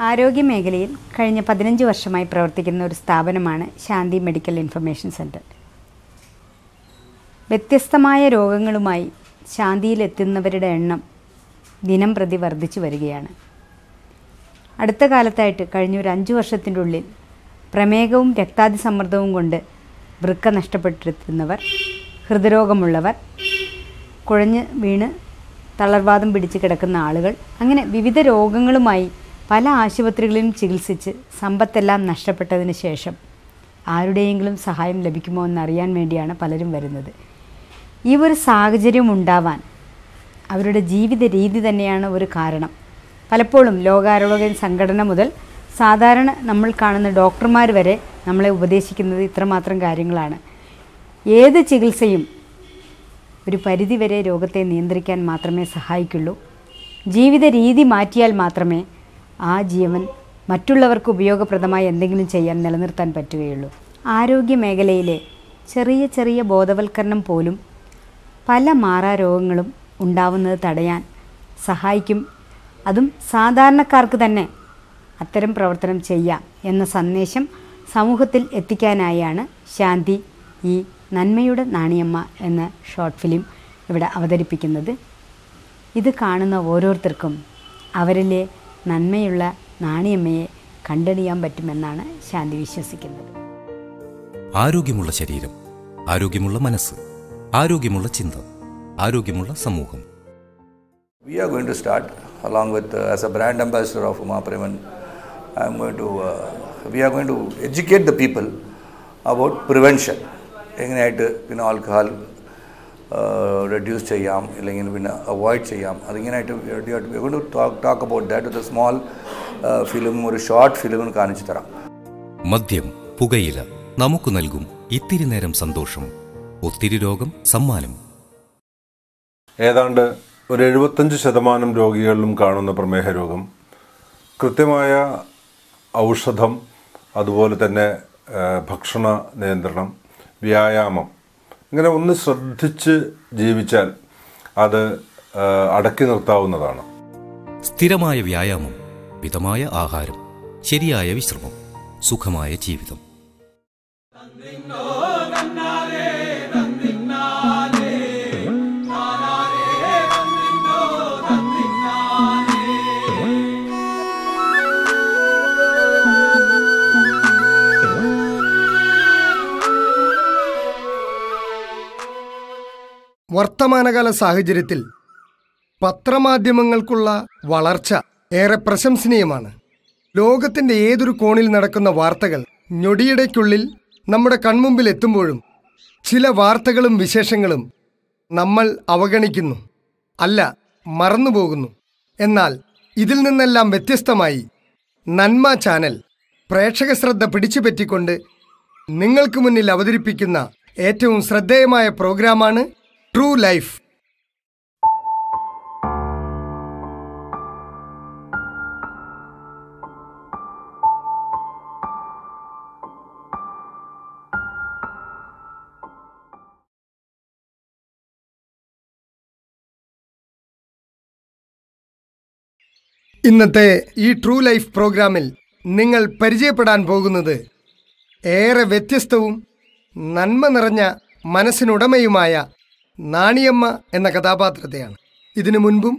ആരോഗ്യമേഖലയിൽ കഴിഞ്ഞ 15 വർഷമായി പ്രവർത്തിക്കുന്ന ഒരു സ്ഥാപനമാണ് ശാന്തി മെഡിക്കൽ ഇൻഫർമേഷൻ സെൻറ്റർ. വ്യത്യസ്തമായ രോഗങ്ങളുമായി ശാന്തിയിലെത്തുന്നവരുടെ എണ്ണം ദിനം പ്രതി വർദ്ധിച്ചു വരികയാണ്. അടുത്ത കാലത്തായിട്ട് കഴിഞ്ഞ ഒരു 5 വർഷത്തിൻ്റെ ഉള്ളിൽ പ്രമേഹവും രക്താതിസമ്മർദ്ദവും കൊണ്ട് വൃക്ക നഷ്ടപ്പെട്ടിരുന്നവർ, ഹൃദ്രോഗമുള്ളവർ, കുഴഞ്ഞ് വീണ് തളർവാദം പിടിച്ച് കിടക്കുന്ന ആളുകൾ, അങ്ങനെ വിവിധ രോഗങ്ങളുമായി പല ആശുപത്രികളിലും ചികിത്സിച്ച് സമ്പത്തെല്ലാം നഷ്ടപ്പെട്ടതിന് ശേഷം ആരുടെയെങ്കിലും സഹായം ലഭിക്കുമോ എന്നറിയാൻ വേണ്ടിയാണ് പലരും വരുന്നത്. ഈ ഒരു സാഹചര്യം ഉണ്ടാവാൻ അവരുടെ ജീവിത രീതി തന്നെയാണ് ഒരു കാരണം. പലപ്പോഴും ലോകാരോഗ്യ സംഘടന മുതൽ സാധാരണ നമ്മൾ കാണുന്ന ഡോക്ടർമാർ വരെ നമ്മളെ ഉപദേശിക്കുന്നത് ഇത്രമാത്രം കാര്യങ്ങളാണ്. ഏത് ചികിത്സയും ഒരു പരിധിവരെ രോഗത്തെ നിയന്ത്രിക്കാൻ മാത്രമേ സഹായിക്കുള്ളൂ. ജീവിത രീതി മാറ്റിയാൽ മാത്രമേ ആ ജീവൻ മറ്റുള്ളവർക്ക് ഉപയോഗപ്രദമായി എന്തെങ്കിലും ചെയ്യാൻ നിലനിർത്താൻ പറ്റുകയുള്ളൂ. ആരോഗ്യ മേഖലയിലെ ചെറിയ ചെറിയ ബോധവൽക്കരണം പോലും പല മാറാരോഗങ്ങളും ഉണ്ടാവുന്നത് തടയാൻ സഹായിക്കും. അതും സാധാരണക്കാർക്ക് തന്നെ അത്തരം പ്രവർത്തനം ചെയ്യാം എന്ന സന്ദേശം സമൂഹത്തിൽ എത്തിക്കാനായാണ് ശാന്തി ഈ നന്മയുടെ നാണിയമ്മ എന്ന ഷോർട്ട് ഫിലിം ഇവിടെ അവതരിപ്പിക്കുന്നത്. ഇത് കാണുന്ന ഓരോരുത്തർക്കും അവരിലെ നന്മയുള്ള നാണിയമ്മയെ കണ്ടറിയാൻ പറ്റുമെന്നാണ് ശാന്തി വിശ്വസിക്കുന്നത്. ആരോഗ്യമുള്ള ശരീരം, ആരോഗ്യമുള്ള മനസ്സ്, ആരോഗ്യമുള്ള ചിന്ത, ആരോഗ്യമുള്ള സമൂഹം. We are going to start along with as a brand ambassador of Uma Preman. We are going to educate the people about prevention. എങ്ങനെയായിട്ട് പിന്നെ ആൽക്കഹോൾ റെഡ്യൂസ് ചെയ്യാം, അല്ലെങ്കിൽ പിന്നെ അവോയ്ഡ് ചെയ്യാം, അതിങ്ങനെയായിട്ട് we going to talk about that with a small film, ഒരു short film കാണിച്ചു തരാം. മദ്യം, പുകയില നമുക്ക് നൽകും ഇത്തിരി നേരം സന്തോഷം, ഒത്തിരി രോഗം സമ്മാനം. ഏതാണ്ട് ഒരു 75% രോഗികളിലും കാണുന്ന പ്രമേഹ രോഗം കൃത്യമായ ഔഷധം, അതുപോലെ തന്നെ ഭക്ഷണ നിയന്ത്രണം, വ്യായാമം, ഇങ്ങനെ ഒന്ന് ശ്രദ്ധിച്ച് ജീവിച്ചാൽ അത് അടക്കി നിർത്താവുന്നതാണ്. സ്ഥിരമായ വ്യായാമം, മിതമായ ആഹാരം, ശരിയായ വിശ്രമം, സുഖമായ ജീവിതം. വർത്തമാനകാല സാഹചര്യത്തിൽ പത്രമാധ്യമങ്ങൾക്കുള്ള വളർച്ച ഏറെ പ്രശംസനീയമാണ്. ലോകത്തിൻ്റെ ഏതൊരു കോണിൽ നടക്കുന്ന വാർത്തകൾ ഞൊടിയിടയ്ക്കുള്ളിൽ നമ്മുടെ കൺമുമ്പിൽ എത്തുമ്പോഴും ചില വാർത്തകളും വിശേഷങ്ങളും നമ്മൾ അവഗണിക്കുന്നു, അല്ല മറന്നുപോകുന്നു. എന്നാൽ ഇതിൽ നിന്നെല്ലാം വ്യത്യസ്തമായി നന്മ ചാനൽ പ്രേക്ഷക ശ്രദ്ധ പിടിച്ചുപറ്റിക്കൊണ്ട് നിങ്ങൾക്ക് മുന്നിൽ അവതരിപ്പിക്കുന്ന ഏറ്റവും ശ്രദ്ധേയമായ പ്രോഗ്രാമാണ് ട്രൂ ലൈഫ്. ഇന്നത്തെ ഈ ട്രൂ ലൈഫ് പ്രോഗ്രാമിൽ നിങ്ങൾ പരിചയപ്പെടാൻ പോകുന്നത് ഏറെ വ്യത്യസ്തവും നന്മ നിറഞ്ഞ മനസ്സിനുടമയുമായ നാണിയമ്മ എന്ന കഥാപാത്രത്തെയാണ്. ഇതിനു മുൻപും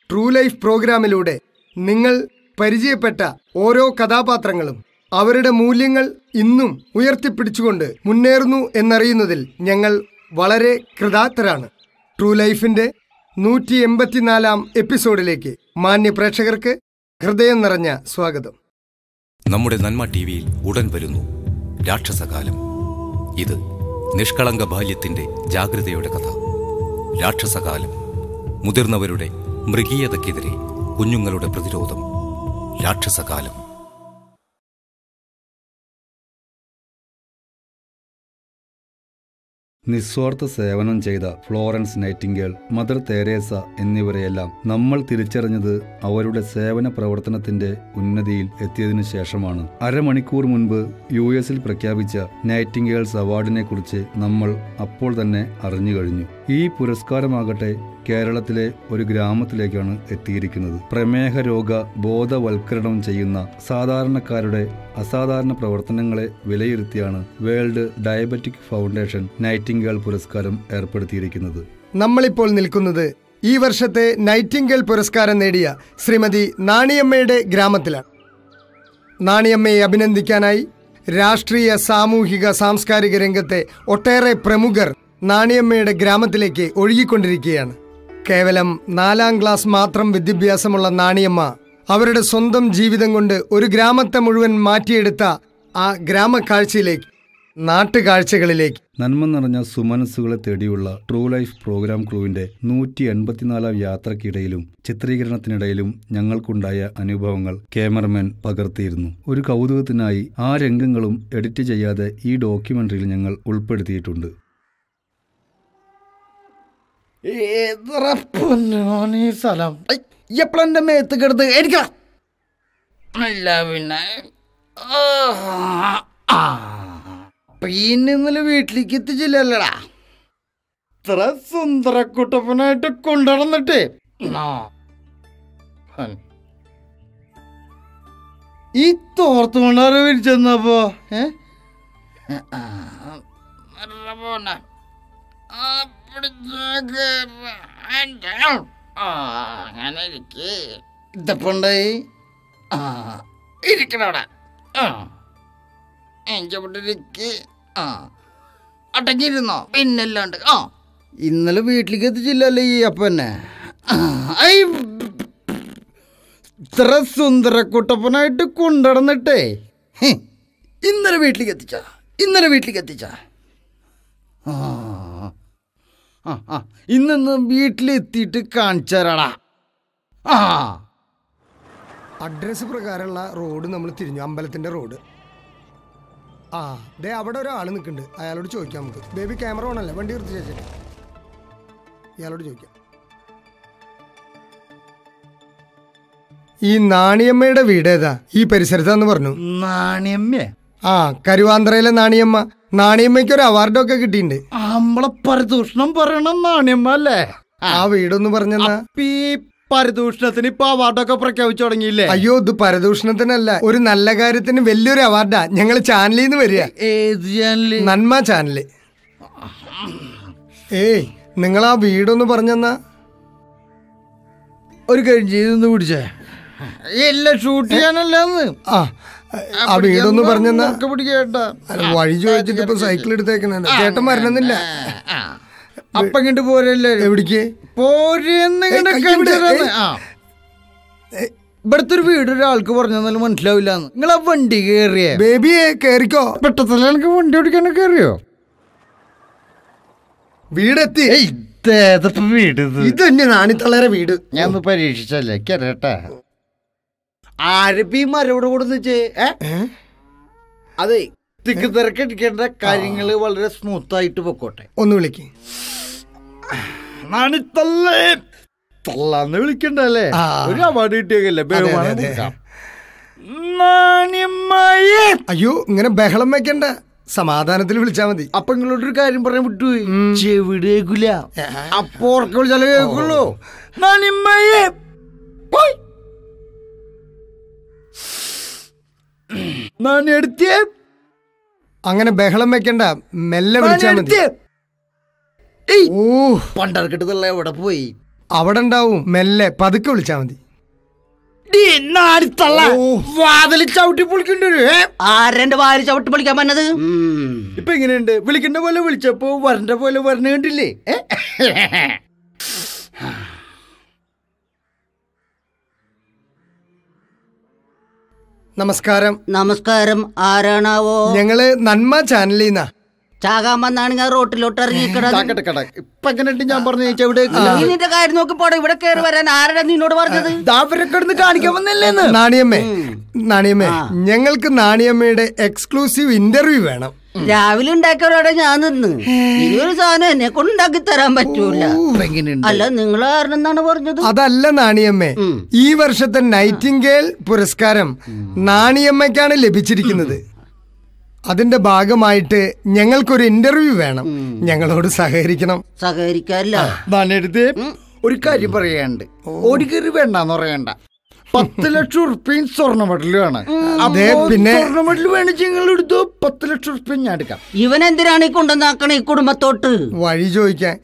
ട്രൂ ലൈഫ് പ്രോഗ്രാമിലൂടെ നിങ്ങൾ പരിചയപ്പെട്ട ഓരോ കഥാപാത്രങ്ങളും അവരുടെ മൂല്യങ്ങൾ ഇന്നും ഉയർത്തിപ്പിടിച്ചുകൊണ്ട് മുന്നേറുന്നു എന്നറിയുന്നതിൽ ഞങ്ങൾ വളരെ കൃതാർത്ഥരാണ്. ട്രൂ ലൈഫിൻ്റെ 184-ാം എപ്പിസോഡിലേക്ക് മാന്യ പ്രേക്ഷകർക്ക് ഹൃദയം നിറഞ്ഞ സ്വാഗതം. നമ്മുടെ നന്മ ടിവിയിൽ ഉടൻ വരുന്നു രാക്ഷസകാലം. ഇത് നിഷ്കളങ്ക ബാല്യത്തിന്റെ ജാഗ്രതയുടെ കഥ. രാക്ഷസകാലം, മുതിർന്നവരുടെ മൃഗീയതയ്ക്കെതിരെ കുഞ്ഞുങ്ങളുടെ പ്രതിരോധം. രാക്ഷസകാലം. നിസ്വാർത്ഥ സേവനം ചെയ്ത ഫ്ലോറൻസ് നൈറ്റിംഗേൽ, മദർ തെരേസ എന്നിവരെയെല്ലാം നമ്മൾ തിരിച്ചറിഞ്ഞത് അവരുടെ സേവന പ്രവർത്തനത്തിന്റെ ഉന്നതിയിൽ എത്തിയതിനു ശേഷമാണ്. അരമണിക്കൂർ മുൻപ് US പ്രഖ്യാപിച്ച നൈറ്റിംഗേൽസ് അവാർഡിനെ കുറിച്ച് നമ്മൾ അപ്പോൾ തന്നെ അറിഞ്ഞു കഴിഞ്ഞു. ഈ പുരസ്കാരമാകട്ടെ കേരളത്തിലെ ഒരു ഗ്രാമത്തിലേക്കാണ് എത്തിയിരിക്കുന്നത്. പ്രമേഹ രോഗ ബോധവൽക്കരണം ചെയ്യുന്ന സാധാരണക്കാരുടെ അസാധാരണ പ്രവർത്തനങ്ങളെ വിലയിരുത്തിയാണ് വേൾഡ് ഡയബറ്റിക് ഫൗണ്ടേഷൻ നൈറ്റിംഗേൽ പുരസ്കാരം ഏർപ്പെടുത്തിയിരിക്കുന്നത്. നമ്മളിപ്പോൾ നിൽക്കുന്നത് ഈ വർഷത്തെ നൈറ്റിംഗേൽ പുരസ്കാരം നേടിയ ശ്രീമതി നാണിയമ്മയുടെ ഗ്രാമത്തിലാണ്. നാണിയമ്മയെ അഭിനന്ദിക്കാനായി രാഷ്ട്രീയ, സാമൂഹിക, സാംസ്കാരിക രംഗത്തെ ഒട്ടേറെ പ്രമുഖർ നാണിയമ്മയുടെ ഗ്രാമത്തിലേക്ക് ഒഴുകിക്കൊണ്ടിരിക്കുകയാണ്. കേവലം 4ാം ക്ലാസ് മാത്രം വിദ്യാഭ്യാസമുള്ള നാണിയമ്മ അവരുടെ സ്വന്തം ജീവിതം കൊണ്ട് ഒരു ഗ്രാമത്തെ മുഴുവൻ മാറ്റിയെടുത്ത ആ ഗ്രാമക്കാഴ്ചയിലേക്ക്, നാട്ടുകാഴ്ചകളിലേക്ക്. നന്മ നിറഞ്ഞ സുമനസ്സുകളെ തേടിയുള്ള ട്രൂ ലൈഫ് പ്രോഗ്രാം ക്രൂവിന്റെ 184ാം യാത്രക്കിടയിലും ചിത്രീകരണത്തിനിടയിലും ഞങ്ങൾക്കുണ്ടായ അനുഭവങ്ങൾ ക്യാമറമാൻ പകർത്തിയിരുന്നു. ഒരു കൗതുകത്തിനായി ആ രംഗങ്ങളും എഡിറ്റ് ചെയ്യാതെ ഈ ഡോക്യുമെന്ററിയിൽ ഞങ്ങൾ ഉൾപ്പെടുത്തിയിട്ടുണ്ട്. സ്ഥലം എപ്പോഴെന്റെ മേത്ത് കിടന്ന് എനിക്ക് പിന്നെ പിന്നെ ഇന്നലെ വീട്ടിലേക്ക് എത്തിച്ചില്ലല്ലടാ. ഇത്ര സുന്ദരക്കുട്ടപ്പനായിട്ട് കൊണ്ടുവന്നിട്ട് ഈ തോർത്ത് കൊണ്ടാറ് വിരിച്ചെന്നപ്പോ അങ്ങനെ ഇതപ്പുണ്ടായി ഇരിക്കണവിടെ എഞ്ചപ്പെട്ടിരിക്ക് അടങ്ങിയിരുന്നോ പിന്നല്ലാണ്ട്. ഇന്നലെ വീട്ടിലേക്ക് എത്തിച്ചില്ലല്ലേ ഈ അപ്പന്നെ. ഇത്ര സുന്ദരക്കുട്ടപ്പനായിട്ട് കൊണ്ടുവന്നിട്ടേ ഇന്നലെ വീട്ടിലേക്ക് എത്തിച്ച ഇന്ന് വീട്ടിലെത്തിയിട്ട് കാണിച്ചു തരാടാ. അഡ്രസ് പ്രകാരമുള്ള റോഡ് നമ്മൾ തിരിഞ്ഞു, അമ്പലത്തിന്റെ റോഡ്. ദേ അവിടെ ഒരാൾ നിൽക്കുന്നുണ്ട്, അയാളോട് ചോദിക്കാം നമുക്ക്. ബേബി ക്യാമറ ഓണല്ലേ, വണ്ടി നിർത്തി ചേച്ചേ, ഇയാളോട് ചോദിക്കാം. ഈ നാണിയമ്മയുടെ വീട് ഏതാ? ഈ പരിസരത്താന്ന് പറഞ്ഞു. നാണിയമ്മ? കരുവാന്തറയിലെ നാണിയമ്മ. നാണിയമ്മയ്ക്ക് ഒരു അവാർഡൊക്കെ കിട്ടിയിട്ടുണ്ട്. നമ്മളെ പരിദൂഷണം പറയണം നാണിയമ്മ അല്ലേ? ആ വീടൊന്ന് പറഞ്ഞെന്നാ. പരിദൂഷണത്തിന് ഇപ്പൊ അവാർഡൊക്കെ പ്രഖ്യാപിച്ചു തുടങ്ങിയില്ലേ? അയ്യോ, ഇത് പരിദൂഷണത്തിനല്ല, ഒരു നല്ല കാര്യത്തിന് വലിയൊരു അവാർഡാ. ഞങ്ങൾ ചാനലിൽ നിന്ന് വരിക. ഏത് ചാനല്? നന്മ ചാനല്. നിങ്ങൾ ആ വീടൊന്ന് പറഞ്ഞെന്നാ. ഒരു കാര്യം ചെയ്തൊന്ന് പിടിച്ചേ, എല്ലാം ഷൂട്ട് ചെയ്യാനല്ലാന്ന്. ആ വീടൊന്ന് പറഞ്ഞെന്നാ. വഴി ചോദിച്ചിട്ട് ഇപ്പൊ സൈക്കിൾ എടുത്തേക്കണ ചേട്ടൻ വരണമെന്നില്ല. അപ്പൊ ഇങ്ങോട്ട് പോരല്ലേ? എവിടേക്ക് ഇവിടുത്തെ ഒരു വീട് ഒരാൾക്ക് പറഞ്ഞാലും മനസ്സിലാവില്ല. നിങ്ങൾ ആ വണ്ടി കേറിയ ബേബിയെ കേറിക്കോ. പെട്ടെന്ന് എനിക്ക് വണ്ടി ഓടിക്കാനോ കേറിയോ? വീടെത്തി. വീട് ഇത് തന്നെ നാണിത്തള്ളേരെ വീട്. ഞാൻ ഒന്ന് പരീക്ഷിച്ചല്ലേ കേറട്ടെ. ആരപ്പീ മരോട് കൊടുത്ത് അതെ തിക്ക് തിരക്കടിക്കേണ്ട കാര്യങ്ങള് വളരെ സ്മൂത്ത് ആയിട്ട് പൊക്കോട്ടെ. ഒന്ന് വിളിക്ക്. തള്ളാന്ന് വിളിക്കണ്ടല്ലേ? ഒരു അവാർഡ് കിട്ടിയല്ലേ? അയ്യോ, ഇങ്ങനെ ബഹളം വെക്കണ്ട, സമാധാനത്തിൽ വിളിച്ചാ മതി. അപ്പൊ നിങ്ങളോടൊരു കാര്യം പറയാൻ വിട്ടുപോയി. ചെവിട് കേൾക്കൂല, അപ്പൊ ഉറക്ക വിളിച്ചാലേ കേൾക്കുള്ളൂ. നാണിയമ്മയെ നാണി എടുത്തേ. അങ്ങനെ ബഹളം വെക്കണ്ട, മെല്ലെ വിളിച്ചാ മതി. പണ്ടർക്കിട്ടതല്ല എവിടെ പോയി? അവിടെ ഉണ്ടാവും, മെല്ലെ പതുക്കെ വിളിച്ചാ മതി. വാതിൽ ചവിട്ടി പൊളിക്കണ്ടേ? ആരെന്റെ വാതിൽ ചവിട്ടി പൊളിക്കാൻ പറഞ്ഞത്? ഇപ്പൊ എങ്ങനെയുണ്ട്? വിളിക്കണ്ട പോലെ വിളിച്ചപ്പോ വരണ്ട പോലെ വരണ കണ്ടില്ലേ? നമസ്കാരം. നമസ്കാരം. ആരാണാവോ? ഞങ്ങള് നന്മ ചാനലിൽ നിന്നാ. ചാകാൻ വന്നാണ് ഞാൻ റോട്ടിലോട്ട് ഇറങ്ങിക്കട. ഇപ്പൊ എങ്ങനെയുണ്ട്? ഞാൻ പറഞ്ഞു നിന്റെ കാര്യം നോക്കി പോടെ. ഇവിടെ കയറി വരാൻ ആരാ നിന്നോട് പറഞ്ഞത്? അവരൊക്കെ കാണിക്കാൻ വന്നില്ലേന്ന്. നാണിയമ്മേ, ഞങ്ങൾക്ക് നാണിയമ്മയുടെ എക്സ്ക്ലൂസീവ് ഇന്റർവ്യൂ വേണം. രാവിലെ ഉണ്ടാക്കിയവരോടെ ഞാൻ നിന്ന്. ഇനിയൊരു സാധനം എന്നെ കൊണ്ട് ഉണ്ടാക്കി തരാൻ പറ്റൂല. അല്ല, നിങ്ങൾ കാരണം എന്നാണ് പറഞ്ഞത്? അതല്ല നാണിയമ്മേ, ഈ വർഷത്തെ നൈറ്റിംഗേൽ പുരസ്കാരം നാണിയമ്മയ്ക്കാണ് ലഭിച്ചിരിക്കുന്നത്. അതിന്റെ ഭാഗമായിട്ട് ഞങ്ങൾക്കൊരു ഇന്റർവ്യൂ വേണം. ഞങ്ങളോട് സഹകരിക്കണം. സഹകരിക്കാല്ല. ഒരു കാര്യം പറയാണ്ട് ഓടിക്കറി വേണ്ടെന്ന് പറയണ്ട. 10 ലക്ഷം ഉറുപ്പ്യം സ്വർണ്ണ മെഡൽ വേണം. പിന്നെ സ്വർണ്ണ മെഡൽ വേണിച്ച് നിങ്ങൾ എടുത്തോ, 10 ലക്ഷം ഉറുപ്പ്യം ഞാൻ എടുക്കാം. ഇവൻ എന്തിനാണ് ഈ കൊണ്ടുവന്നാക്കണ ഈ കുടുംബത്തോട്ട്? വഴി ചോദിക്കാൻ.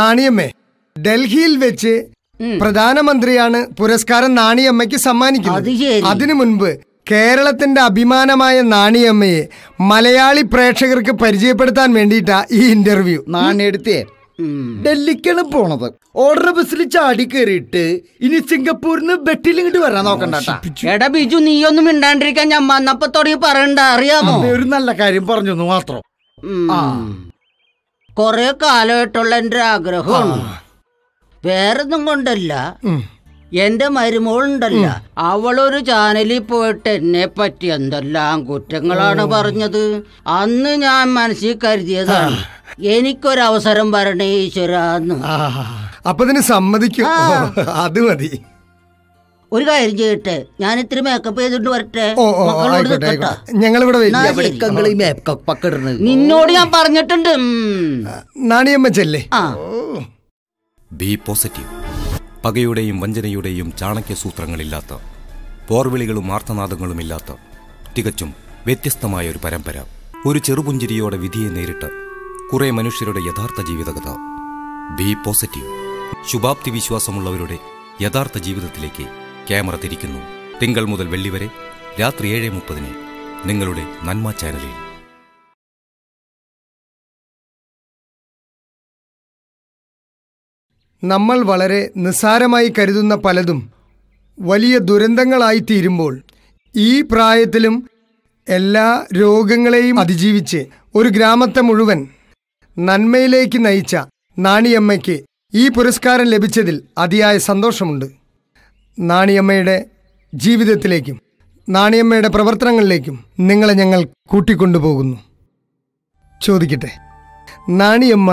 നാണിയമ്മേ, ഡൽഹിയിൽ വെച്ച് പ്രധാനമന്ത്രിയാണ് പുരസ്കാരം നാണിയമ്മയ്ക്ക് സമ്മാനിക്കുന്നത്. അതിനു മുൻപ് കേരളത്തിന്റെ അഭിമാനമായ നാണിയമ്മയെ മലയാളി പ്രേക്ഷകർക്ക് പരിചയപ്പെടുത്താൻ വേണ്ടിയിട്ടാ ഈ ഇന്റർവ്യൂ. നാണിയെടുത്തേ ഡൽഹിക്കാണ് പോണത്. ഓർഡർ ബസ്സിൽ ചാടി കയറിയിട്ട് ഇനി സിംഗപ്പൂരിന് ബെറ്റിലിങ്ങോട്ട് വരാൻ നോക്കണ്ട. എടാ ബിജു, നീയൊന്നും മിണ്ടാണ്ടിരിക്കാൻ ഞാൻ വന്നപ്പോ തുടങ്ങി പറയണ്ട, അറിയാമോ? ഒരു നല്ല കാര്യം പറഞ്ഞു മാത്രം. കൊറേ കാലമായിട്ടുള്ള എന്റെ ആഗ്രഹമാണ്. വേറൊന്നും കൊണ്ടല്ല, എന്റെ മരുമോളുണ്ടല്ല, അവളൊരു ചാനലിൽ പോയിട്ട് എന്നെ പറ്റി എന്തെല്ലാം കുറ്റങ്ങളാണ് പറഞ്ഞത്. അന്ന് ഞാൻ മനസ്സിൽ കരുതിയതാണ്, എനിക്കൊരവസരം വരണേ ഈശ്വരാന്ന്. അപ്പൊ ഇതിന് സമ്മതിക്കും? അത് മതി. ഒരു കാര്യം ചെയ്യട്ടെ, ഞാൻ ഇത്തിരി മേക്കപ്പ് ചെയ്തിട്ട് വരട്ടെ. ഞങ്ങളിവിടെ നിന്നോട് ഞാൻ പറഞ്ഞിട്ടുണ്ട്. നാണിയമ്മ ചെല്ലേ. Be positive. പകയുടെയും വഞ്ചനയുടെയും ചാണക്യ സൂത്രങ്ങളില്ലാത്ത, പോർവിളികളും ആർത്തനാദങ്ങളുമില്ലാത്ത, തികച്ചും വ്യത്യസ്തമായ ഒരു പരമ്പര. ഒരു ചെറുപുഞ്ചിരിയോടെ വിധിയെ നേരിട്ട് കുറെ മനുഷ്യരുടെ യഥാർത്ഥ ജീവിതകഥ. Be positive. ശുഭാപ്തി വിശ്വാസമുള്ളവരുടെ യഥാർത്ഥ ജീവിതത്തിലേക്ക് ക്യാമറ തിരിക്കുന്നു. തിങ്കൾ മുതൽ വെള്ളി വരെ രാത്രി 7:30 നിങ്ങളുടെ നന്മ ചാനലിൽ. നമ്മൾ വളരെ നിസ്സാരമായി കരുതുന്ന പലതും വലിയ ദുരന്തങ്ങളായി തീരുമ്പോൾ ഈ പ്രായത്തിലും എല്ലാ രോഗങ്ങളെയും അതിജീവിച്ച് ഒരു ഗ്രാമത്തെ മുഴുവൻ നന്മയിലേക്ക് നയിച്ച നാണിയമ്മയ്ക്ക് ഈ പുരസ്കാരം ലഭിച്ചതിൽ അതിയായ സന്തോഷമുണ്ട്. നാണിയമ്മയുടെ ജീവിതത്തിലേക്കും നാണിയമ്മയുടെ പ്രവർത്തനങ്ങളിലേക്കും നിങ്ങളെ ഞങ്ങൾ കൂട്ടിക്കൊണ്ടുപോകുന്നു. ചോദിക്കട്ടെ, നാണിയമ്മ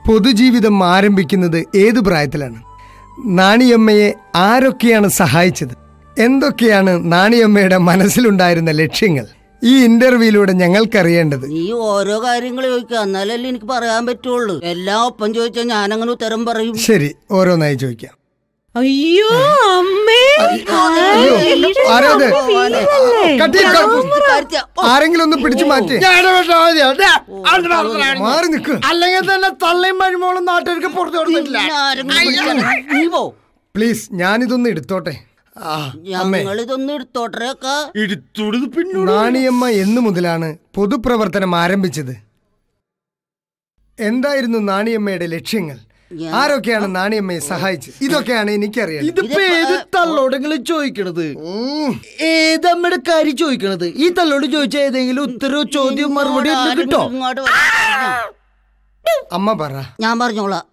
പൊതുജീവിതം ആരംഭിക്കുന്നത് ഏതു പ്രായത്തിലാണ്? നാണിയമ്മയെ ആരൊക്കെയാണ് സഹായിച്ചത്? എന്തൊക്കെയാണ് നാണിയമ്മയുടെ മനസ്സിലുണ്ടായിരുന്ന ലക്ഷ്യങ്ങൾ? ഈ ഇന്റർവ്യൂയിലൂടെ ഞങ്ങൾക്കറിയേണ്ടത്. നീ ഓരോ കാര്യങ്ങൾ ചോദിക്കുക, എന്നാലല്ലേ എനിക്ക് പറയാൻ പറ്റുള്ളൂ. എല്ലാം ഒപ്പം ചോദിച്ചാൽ ഞാനങ്ങനെ ഉത്തരം പറയും. ശരി, ഓരോന്നായി ചോദിക്കാം. അയ്യോ അമ്മേ, ആരെങ്കിലും ഒന്ന് പിടിച്ചു മാറ്റി. മാറി നിൽക്ക്, അല്ലെങ്കിൽ തന്നെ തള്ളയും മരുമോളും നാട്ടുകാർക്ക് പുറത്തു കൊടുത്തിട്ടില്ല. പ്ലീസ്, ഞാനിതൊന്ന് എടുത്തോട്ടെ. നാണിയമ്മ എന്നു മുതലാണ് പൊതുപ്രവർത്തനം ആരംഭിച്ചത്? എന്തായിരുന്നു നാണിയമ്മയുടെ ലക്ഷ്യങ്ങൾ? ആരൊക്കെയാണ് നാണിയമ്മയെ സഹായിച്ചത്? ഇതൊക്കെയാണ് എനിക്കറിയാം. ഇതിപ്പോ ഏത് തള്ളോടെങ്കിലും ചോദിക്കണത്? ഏതമ്മയുടെ കാര്യം ചോദിക്കണത്? ഈ തള്ളോട് ചോദിച്ച ഏതെങ്കിലും ഉത്തരവ്, ചോദ്യം, മറുപടി കിട്ടോ? അമ്മ പറ. ഞാൻ പറഞ്ഞോളാം.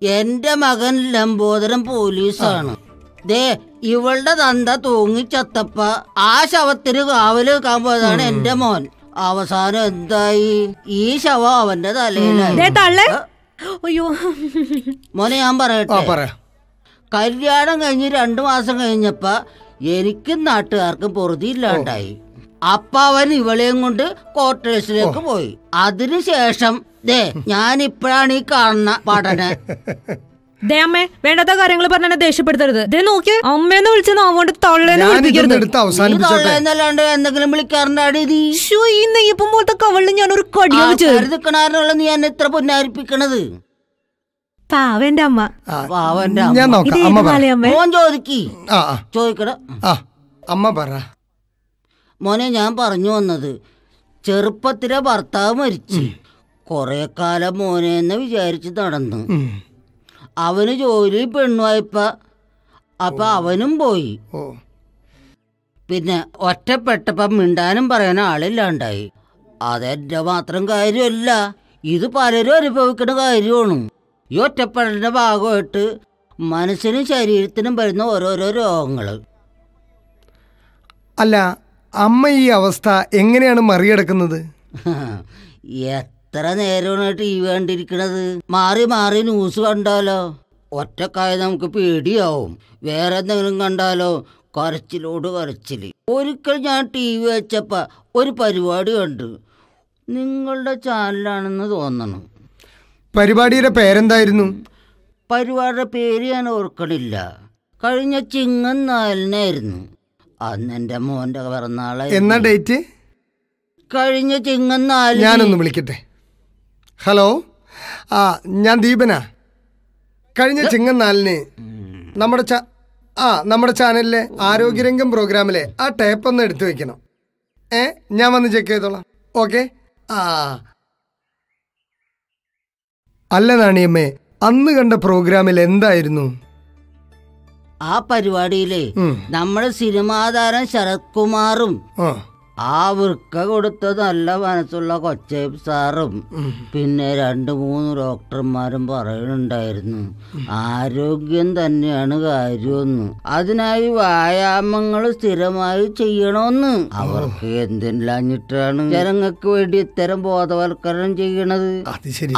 എന്റെ മകൻ ലംബോദരൻ പോലീസാണ്. ദേ, ഇവളുടെ തന്ത തൂങ്ങിച്ചത്തപ്പ ആ ശവത്തിന് കാവല് വെക്കാൻ പോയതാണ് എന്റെ മോൻ. അവസാനം എന്തായി? ഈ ശവം അവന്റെ തലയിലായി. മോനെ, ഞാൻ പറയട്ടെ. കല്യാണം കഴിഞ്ഞ് 2 മാസം കഴിഞ്ഞപ്പ എനിക്കും നാട്ടുകാർക്കും പൊറുതിയില്ലാണ്ടായി. അപ്പ അവൻ ഇവളെയും കൊണ്ട് ക്വാർട്ടേഴ്സിലേക്ക് പോയി. അതിനുശേഷം ദേ, ഞാനിപ്പോഴാണ് ഈ കാണുന്ന പഠനം. ദേ അമ്മേ, വേണ്ടാത്ത കാര്യങ്ങൾ പറഞ്ഞ ദേഷ്യപ്പെടുത്തരുത്. ദേ നോക്കിയ അമ്മേന്ന് വിളിച്ചെന്ന് അതുകൊണ്ട് തള്ളേന്ന് വിളിപ്പിക്കരുത്. എന്തെങ്കിലും വിളിക്കാറുണ്ടാടി? ഈ നെയ്യപ്പം പോലത്തെ കവളിൽ ഞാനൊരു കടിയുള്ള നീ എന്നെ ഇത്ര പൊന്നാരിപ്പിക്കണത്? പാവന്റെ അമ്മ. മോൻ ചോദിക്കട. അമ്മ പറ. മോനെ, ഞാൻ പറഞ്ഞു വന്നത്, ചെറുപ്പത്തിലെ ഭർത്താവ് മരിച്ചു. കൊറേ കാലം മോനെന്ന് വിചാരിച്ച് നടന്നു. അവന് ജോലി പെണ്ണുവായപ്പ അപ്പൊ അവനും പോയി. പിന്നെ ഒറ്റപ്പെട്ടപ്പം മിണ്ടാനും പറയാൻ ആളില്ലാണ്ടായി. അതെന്റെ മാത്രം കാര്യമല്ല, ഇത് പലരും അനുഭവിക്കുന്ന കാര്യമാണ്. ഈ ഒറ്റപ്പെടലിന്റെ ഭാഗമായിട്ട് മനസ്സിനും ശരീരത്തിനും വരുന്ന ഓരോരോ രോഗങ്ങൾ. അല്ല, അമ്മ ഈ അവസ്ഥ എങ്ങനെയാണ് മറികടക്കുന്നത്? എത്ര നേരമാണ് TV കണ്ടിരിക്കണത്? മാറി മാറി ന്യൂസ് കണ്ടാലോ ഒറ്റക്കായ നമുക്ക് പേടിയാവും. വേറെ എന്തെങ്കിലും കണ്ടാലോ കരച്ചിലോട് കരച്ചില്. ഒരിക്കൽ ഞാൻ TV വെച്ചപ്പ ഒരു പരിപാടി കണ്ടു. നിങ്ങളുടെ ചാനലാണെന്ന് തോന്നണം. പരിപാടിയുടെ പേരെന്തായിരുന്നു? പരിപാടിയുടെ പേര് ഞാൻ ഓർക്കണില്ല. കഴിഞ്ഞ ചിങ്ങം 4-നായിരുന്നു. അന്ന് എൻ്റെ മോൻ്റെ പിറന്നാളായിരുന്നു. എന്നാ ഡേറ്റ്? കഴിഞ്ഞ ചിങ്ങം 4. ഞാനൊന്ന് വിളിക്കട്ടെ. ഹലോ, ഞാൻ ദീപനാ. കഴിഞ്ഞ ചിങ്ങം 4-ന് നമ്മുടെ ചാനലിലെ ആരോഗ്യരംഗം പ്രോഗ്രാമിലെ ആ ടേപ്പ് ഒന്ന് എടുത്തു വെക്കണം. ഞാൻ വന്ന് ചെക്ക് ചെയ്തോളാം. ഓക്കെ. അല്ല നാണിയമ്മേ, അന്ന് കണ്ട പ്രോഗ്രാമിൽ എന്തായിരുന്നു? ആ പരിപാടിയിലെ നമ്മുടെ സിനിമാതാരം ശരത് കുമാറും ആ വൃക്ക കൊടുത്ത നല്ല മനസ്സുള്ള കൊച്ചേബ് സാറും പിന്നെ 2-3 ഡോക്ടർമാരും പറയുന്നുണ്ടായിരുന്നു ആരോഗ്യം തന്നെയാണ് കാര്യമെന്ന്. അതിനായി വ്യായാമങ്ങൾ സ്ഥിരമായി ചെയ്യണമെന്ന്. അവർക്ക് എന്തില്ലാഞ്ഞിട്ടാണ് ജനങ്ങൾക്ക് വേണ്ടി ഇത്തരം ബോധവൽക്കരണം ചെയ്യണത്?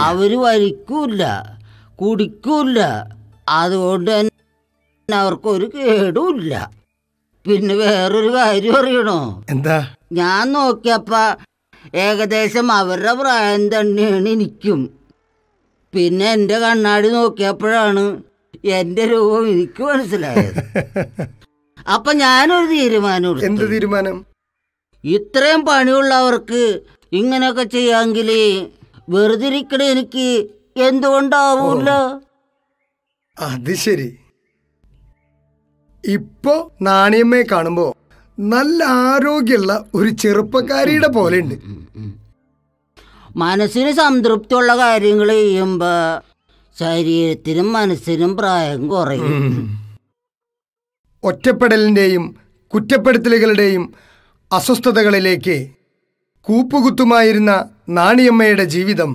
അവര് വലിക്കൂല, കുടിക്കൂല, അതുകൊണ്ട് തന്നെ അവർക്കൊരു കേടുമില്ല. പിന്നെ വേറൊരു കാര്യം അറിയണോ? എന്താ? ഞാൻ നോക്കിയപ്പ ഏകദേശം അവരുടെ പ്രായം തന്നെയാണ് എനിക്കും. പിന്നെ എൻ്റെ കണ്ണാടി നോക്കിയപ്പോഴാണ് എൻ്റെ രൂപം എനിക്ക് മനസ്സിലായത്. അപ്പൊ ഞാനൊരു തീരുമാനം എടുത്തു. എന്ത് തീരുമാനം? ഇത്രയും പണിയുള്ളവർക്ക് ഇങ്ങനെയൊക്കെ ചെയ്യാമെങ്കിൽ വെറുതെ ഇരിക്കണ എനിക്ക് എന്തുകൊണ്ടാവൂല? അത് ശരി. ഇപ്പോ നാണിയമ്മയെ കാണുമ്പോ നല്ല ആരോഗ്യമുള്ള ഒരു ചെറുപ്പക്കാരിയുടെ പോലെ ഉണ്ട്. മനസ്സിന് സംതൃപ്തിയുള്ള കാര്യങ്ങൾ ചെയ്യുമ്പോ ശരീരത്തിനും മനസ്സിനും പ്രായം കുറയും. ഒറ്റപ്പെടലിന്റെയും കുറ്റപ്പെടുത്തലുകളുടെയും അസ്വസ്ഥതകളിലേക്ക് കൂപ്പുകുത്തുമായിരുന്ന നാണിയമ്മയുടെ ജീവിതം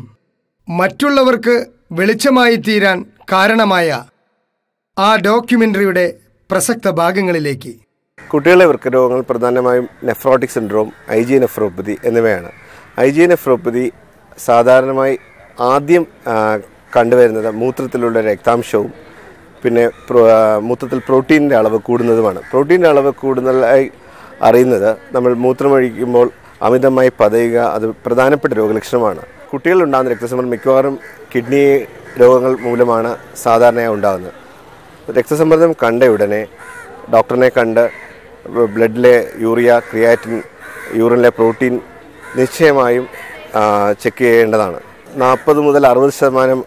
മറ്റുള്ളവർക്ക് വെളിച്ചമായി തീരാൻ കാരണമായ ആ ഡോക്യുമെന്ററിയുടെ പ്രസക്ത ഭാഗങ്ങളിലേക്ക്. കുട്ടികളിലെ വൃക്കരോഗങ്ങൾ പ്രധാനമായും നെഫ്രോട്ടിക് സിൻഡ്രോം, IgA നെഫ്രോപ്പതി എന്നിവയാണ്. IgA നെഫ്രോപ്പതി സാധാരണമായി ആദ്യം കണ്ടുവരുന്നത് മൂത്രത്തിലുള്ള രക്താംശവും പിന്നെ മൂത്രത്തിൽ പ്രോട്ടീനിൻ്റെ അളവ് കൂടുന്നതുമാണ്. പ്രോട്ടീൻ്റെ അളവ് കൂടുതലായി അറിയുന്നത് നമ്മൾ മൂത്രമൊഴിക്കുമ്പോൾ അമിതമായി പതയുക, അത് പ്രധാനപ്പെട്ട രോഗലക്ഷണമാണ്. കുട്ടികളിലുണ്ടാകുന്ന രക്തസമ്മർദ്ദം മിക്കവാറും കിഡ്നി രോഗങ്ങൾ മൂലമാണ് സാധാരണയായി ഉണ്ടാകുന്നത്. രക്തസമ്മർദ്ദം കണ്ട ഉടനെ ഡോക്ടറിനെ കണ്ട് ബ്ലഡിലെ യൂറിയ, ക്രിയാറ്റിൻ, യൂറിനിലെ പ്രോട്ടീൻ നിശ്ചയമായും ചെക്ക് ചെയ്യേണ്ടതാണ്. 40 മുതൽ 60%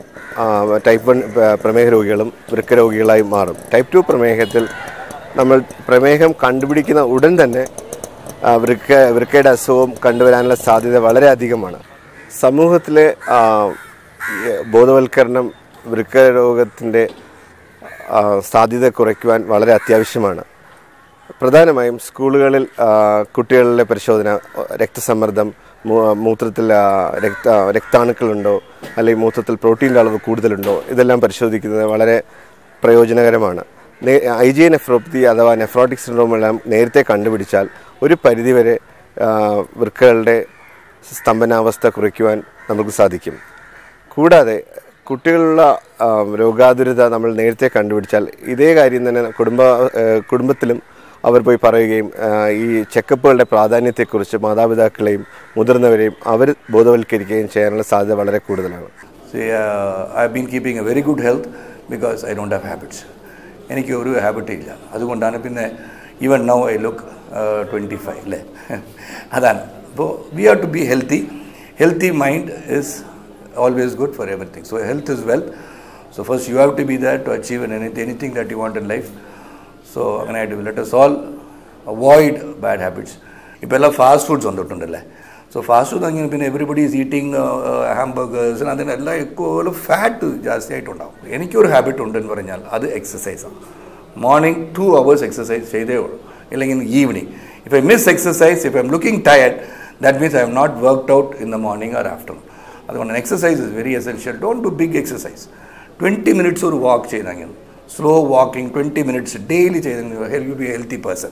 ടൈപ്പ് 1 പ്രമേഹ രോഗികളും വൃക്ക രോഗികളായി മാറും. ടൈപ്പ് 2 പ്രമേഹത്തിൽ നമ്മൾ പ്രമേഹം കണ്ടുപിടിക്കുന്ന ഉടൻ തന്നെ വൃക്കയുടെ അസുഖം കണ്ടുവരാനുള്ള സാധ്യത വളരെ അധികമാണ്. സമൂഹത്തിലെ ബോധവൽക്കരണം വൃക്ക രോഗത്തിൻ്റെ സാധ്യത കുറയ്ക്കുവാൻ വളരെ അത്യാവശ്യമാണ്. പ്രധാനമായും സ്കൂളുകളിൽ കുട്ടികളിലെ പരിശോധന, രക്തസമ്മർദ്ദം, മൂത്രത്തിൽ രക്താണുക്കളുണ്ടോ അല്ലെങ്കിൽ മൂത്രത്തിൽ പ്രോട്ടീൻ്റെ അളവ് കൂടുതലുണ്ടോ, ഇതെല്ലാം പരിശോധിക്കുന്നത് വളരെ പ്രയോജനകരമാണ്. IgA നെഫ്രോപ്പതി അഥവാ നെഫ്രോട്ടിക് സിൻഡ്രോം എല്ലാം നേരത്തെ കണ്ടുപിടിച്ചാൽ ഒരു പരിധിവരെ വൃക്കകളുടെ സ്തംഭനാവസ്ഥ കുറയ്ക്കുവാൻ നമുക്ക് സാധിക്കും. കൂടാതെ കുട്ടികളുള്ള രോഗാതുരത നമ്മൾ നേരത്തെ കണ്ടുപിടിച്ചാൽ ഇതേ കാര്യം തന്നെ കുടുംബത്തിലും അവർ പോയി പറയുകയും ഈ ചെക്കപ്പുകളുടെ പ്രാധാന്യത്തെക്കുറിച്ച് മാതാപിതാക്കളെയും മുതിർന്നവരെയും അവർ ബോധവൽക്കരിക്കുകയും ചെയ്യാനുള്ള സാധ്യത വളരെ കൂടുതലാണ്. I have been keeping a very good health because I don't have habits. എനിക്ക് ഒരു ഹാബിറ്റ് ഇല്ല. അതുകൊണ്ടാണ് പിന്നെ ഈവൻ നൗ ഐ ലുക്ക് 25 അല്ലേ. അതാണ്. അപ്പോൾ we have to be healthy. Healthy mind is always good for everything. So health is wealth. So first you have to be there to achieve anything that you want in life. So let us all avoid bad habits. Now fast foods ondutundalla. So fast food angine pinne everybody is eating hamburgers and adella fat jaasti aayittundavu. Enikku oru habit undu ennu paranjal adu exercise. Morning 2 hours exercise cheyide ullu. Illengil evening. If I miss exercise, if I am looking tired, that means I have not worked out in the morning or afternoon. അതുകൊണ്ട് exercise is very essential. Don't do big exercise. 20 minutes ഒരു walk ചെയ്തെങ്കിൽ, slow walking 20 minutes daily ചെയ്തെങ്കിൽ help you be a healthy person.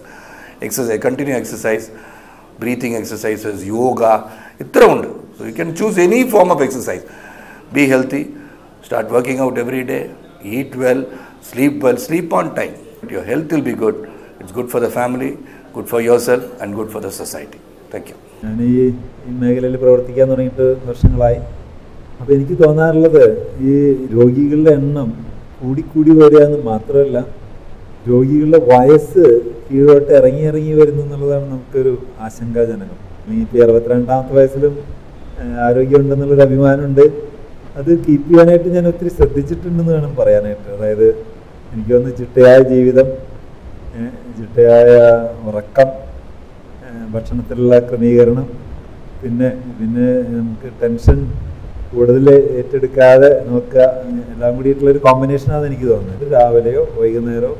Exercise, continue exercise, breathing exercises, yoga, ഇത്ര ഉണ്ട്. So you can choose any form of exercise. Be healthy, start working out every day, eat well, sleep on time. Your health will be good. It's good for the family, good for your self and good for the society. Thank you. ഞാൻ ഈ മേഖലയിൽ പ്രവർത്തിക്കാൻ തുടങ്ങിയിട്ട് വർഷങ്ങളായി. അപ്പോൾ എനിക്ക് തോന്നാറുള്ളത് ഈ രോഗികളുടെ എണ്ണം കൂടിക്കൂടി വരിക എന്ന് മാത്രമല്ല രോഗികളുടെ വയസ്സ് കീഴോട്ട് ഇറങ്ങി വരുന്നു എന്നുള്ളതാണ് നമുക്കൊരു ആശങ്കാജനകം. ഇപ്പോൾ 62ാമത്തെ വയസ്സിലും ആരോഗ്യമുണ്ടെന്നുള്ളൊരു അഭിമാനമുണ്ട്. അത് കീപ്പ് ചെയ്യാനായിട്ട് ഞാൻ ഒത്തിരി ശ്രദ്ധിച്ചിട്ടുണ്ടെന്ന് വേണം പറയാനായിട്ട്. അതായത് എനിക്ക് തോന്നുന്നു ചിട്ടയായ ജീവിതം, ചിട്ടയായ ഉറക്കം, ഭക്ഷണത്തിലുള്ള ക്രമീകരണം, പിന്നെ നമുക്ക് ടെൻഷൻ കൂടുതൽ ഏറ്റെടുക്കാതെ നോക്കുക, എല്ലാം കൂടിയിട്ടുള്ളൊരു കോമ്പിനേഷനാണെന്ന് എനിക്ക് തോന്നുന്നത്. രാവിലെയോ വൈകുന്നേരമോ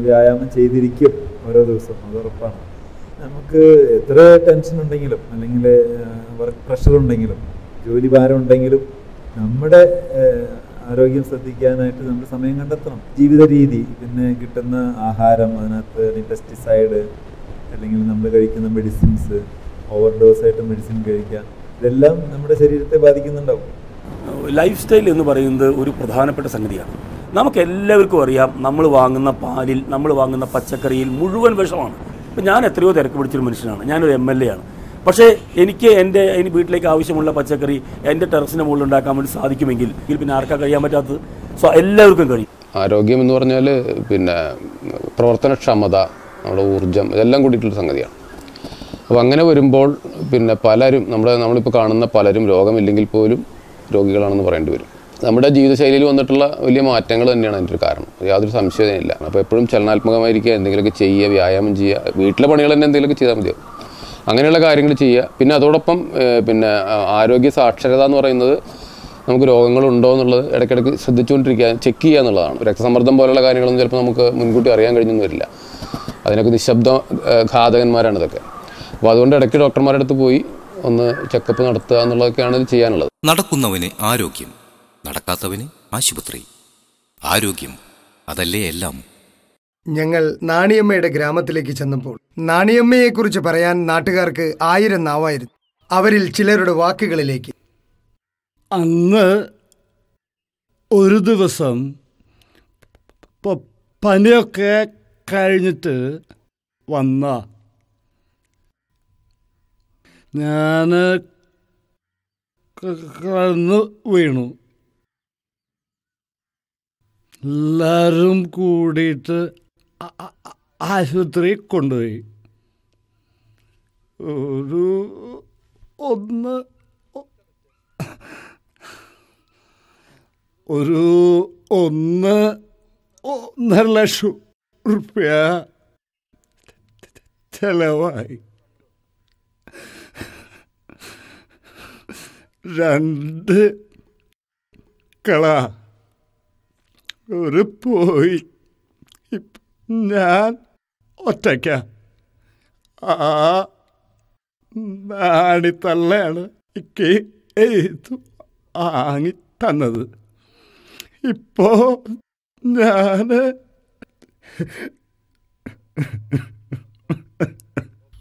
വ്യായാമം ചെയ്തിരിക്കും ഓരോ ദിവസവും, അത് ഉറപ്പാണ്. നമുക്ക് എത്ര ടെൻഷൻ ഉണ്ടെങ്കിലും അല്ലെങ്കിൽ വർക്ക് പ്രഷർ ഉണ്ടെങ്കിലും ജോലി ഭാരം ഉണ്ടെങ്കിലും നമ്മുടെ ആരോഗ്യം ശ്രദ്ധിക്കാനായിട്ട് നമ്മൾ സമയം കണ്ടെത്തണം. ജീവിത രീതി, പിന്നെ കിട്ടുന്ന ആഹാരം, അതിനകത്ത് പെസ്റ്റിസൈഡ് അല്ലെങ്കിൽ നമ്മൾ കഴിക്കുന്ന മെഡിസിൻസ്, ഓവർഡോസായിട്ട് മെഡിസിൻ കഴിക്കുക, ഇതെല്ലാം നമ്മുടെ ശരീരത്തെ ബാധിക്കുന്നുണ്ടാവും. ലൈഫ് സ്റ്റൈൽ എന്ന് പറയുന്നത് ഒരു പ്രധാനപ്പെട്ട സംഗതിയാണ്. നമുക്ക് എല്ലാവർക്കും അറിയാം, നമ്മൾ വാങ്ങുന്ന പാലിൽ, നമ്മൾ വാങ്ങുന്ന പച്ചക്കറിയിൽ മുഴുവൻ വിഷമാണ്. ഇപ്പം ഞാൻ എത്രയോ തിരക്ക് പിടിച്ചൊരു മനുഷ്യനാണ്, ഞാനൊരു MLA ആണ്. പക്ഷേ എനിക്ക് എൻ്റെ വീട്ടിലേക്ക് ആവശ്യമുള്ള പച്ചക്കറി എൻ്റെ ടെറസിൻ്റെ മുകളിൽ ഉണ്ടാക്കാൻ വേണ്ടി സാധിക്കുമെങ്കിൽ പിന്നെ ആർക്കാ കഴിയാൻ പറ്റാത്തത്? സോ എല്ലാവർക്കും കഴിയും. ആരോഗ്യം എന്ന് പറഞ്ഞാൽ പിന്നെ പ്രവർത്തനക്ഷമത, നമ്മുടെ ഊർജ്ജം, ഇതെല്ലാം കൂടിയിട്ടുള്ള സംഗതിയാണ്. അപ്പോൾ അങ്ങനെ വരുമ്പോൾ പിന്നെ പലരും നമ്മളിപ്പോൾ കാണുന്ന പലരും രോഗമില്ലെങ്കിൽ പോലും രോഗികളാണെന്ന് പറയേണ്ടി വരും. നമ്മുടെ ജീവിതശൈലിയിൽ വന്നിട്ടുള്ള വലിയ മാറ്റങ്ങൾ തന്നെയാണ് അതിൻ്റെ ഒരു കാരണം, യാതൊരു സംശയമില്ല. അപ്പോൾ എപ്പോഴും ചലനാത്മകമായിരിക്കുക, എന്തെങ്കിലുമൊക്കെ ചെയ്യുക, വ്യായാമം ചെയ്യുക, വീട്ടിലെ പണികൾ തന്നെ എന്തെങ്കിലുമൊക്കെ ചെയ്താൽ മതിയാവും. അങ്ങനെയുള്ള കാര്യങ്ങൾ ചെയ്യുക. പിന്നെ അതോടൊപ്പം പിന്നെ ആരോഗ്യ സാക്ഷരത എന്ന് പറയുന്നത് നമുക്ക് രോഗങ്ങളുണ്ടോ എന്നുള്ളത് ഇടയ്ക്കിടയ്ക്ക് ശ്രദ്ധിച്ചുകൊണ്ടിരിക്കുക, ചെക്ക് ചെയ്യുക എന്നുള്ളതാണ്. രക്തസമ്മർദ്ദം പോലുള്ള കാര്യങ്ങളൊന്നും ചിലപ്പോൾ നമുക്ക് മുൻകൂട്ടി അറിയാൻ കഴിഞ്ഞൊന്നും വരില്ല. അതിനൊക്കെ നിശബ്ദ ഘാതകന്മാരാണ് ഇതൊക്കെ. അപ്പോൾ അതുകൊണ്ട് ഇടയ്ക്ക് ഡോക്ടർമാരുടെ അടുത്ത് പോയി ഒന്ന് ചെക്കപ്പ് നടത്തുക എന്നുള്ളതൊക്കെയാണ് ഇത് ചെയ്യാനുള്ളത്. നടക്കുന്നവന് ആരോഗ്യം, നടക്കാത്തവന് ആശുപത്രി. ആരോഗ്യം അതല്ലേ എല്ലാം. ഞങ്ങൾ നാണിയമ്മയുടെ ഗ്രാമത്തിലേക്ക് ചെന്നപ്പോൾ നാണിയമ്മയെക്കുറിച്ച് പറയാൻ നാട്ടുകാർക്ക് 1000 നാവായിരുന്നു. അവരിൽ ചിലരുടെ വാക്കുകളിലേക്ക്. അന്ന് ഒരു ദിവസം പനിയൊക്കെ കഴിഞ്ഞിട്ട് വന്ന ഞാൻ കിടന്ന് വീണു. എല്ലാവരും കൂടിയിട്ട് ആശുപത്രി കൊണ്ടുപോയി. ഒരു 1.5 ലക്ഷം റുപ്യ ചെലവായി. 2 കള ഒരു പോയി. ഞാൻ ഒറ്റയ്ക്ക. ആ നാണിത്തള്ളയാണ് എനിക്ക് എഴുതു വാങ്ങി തന്നത്. ഇപ്പോ ഞാന്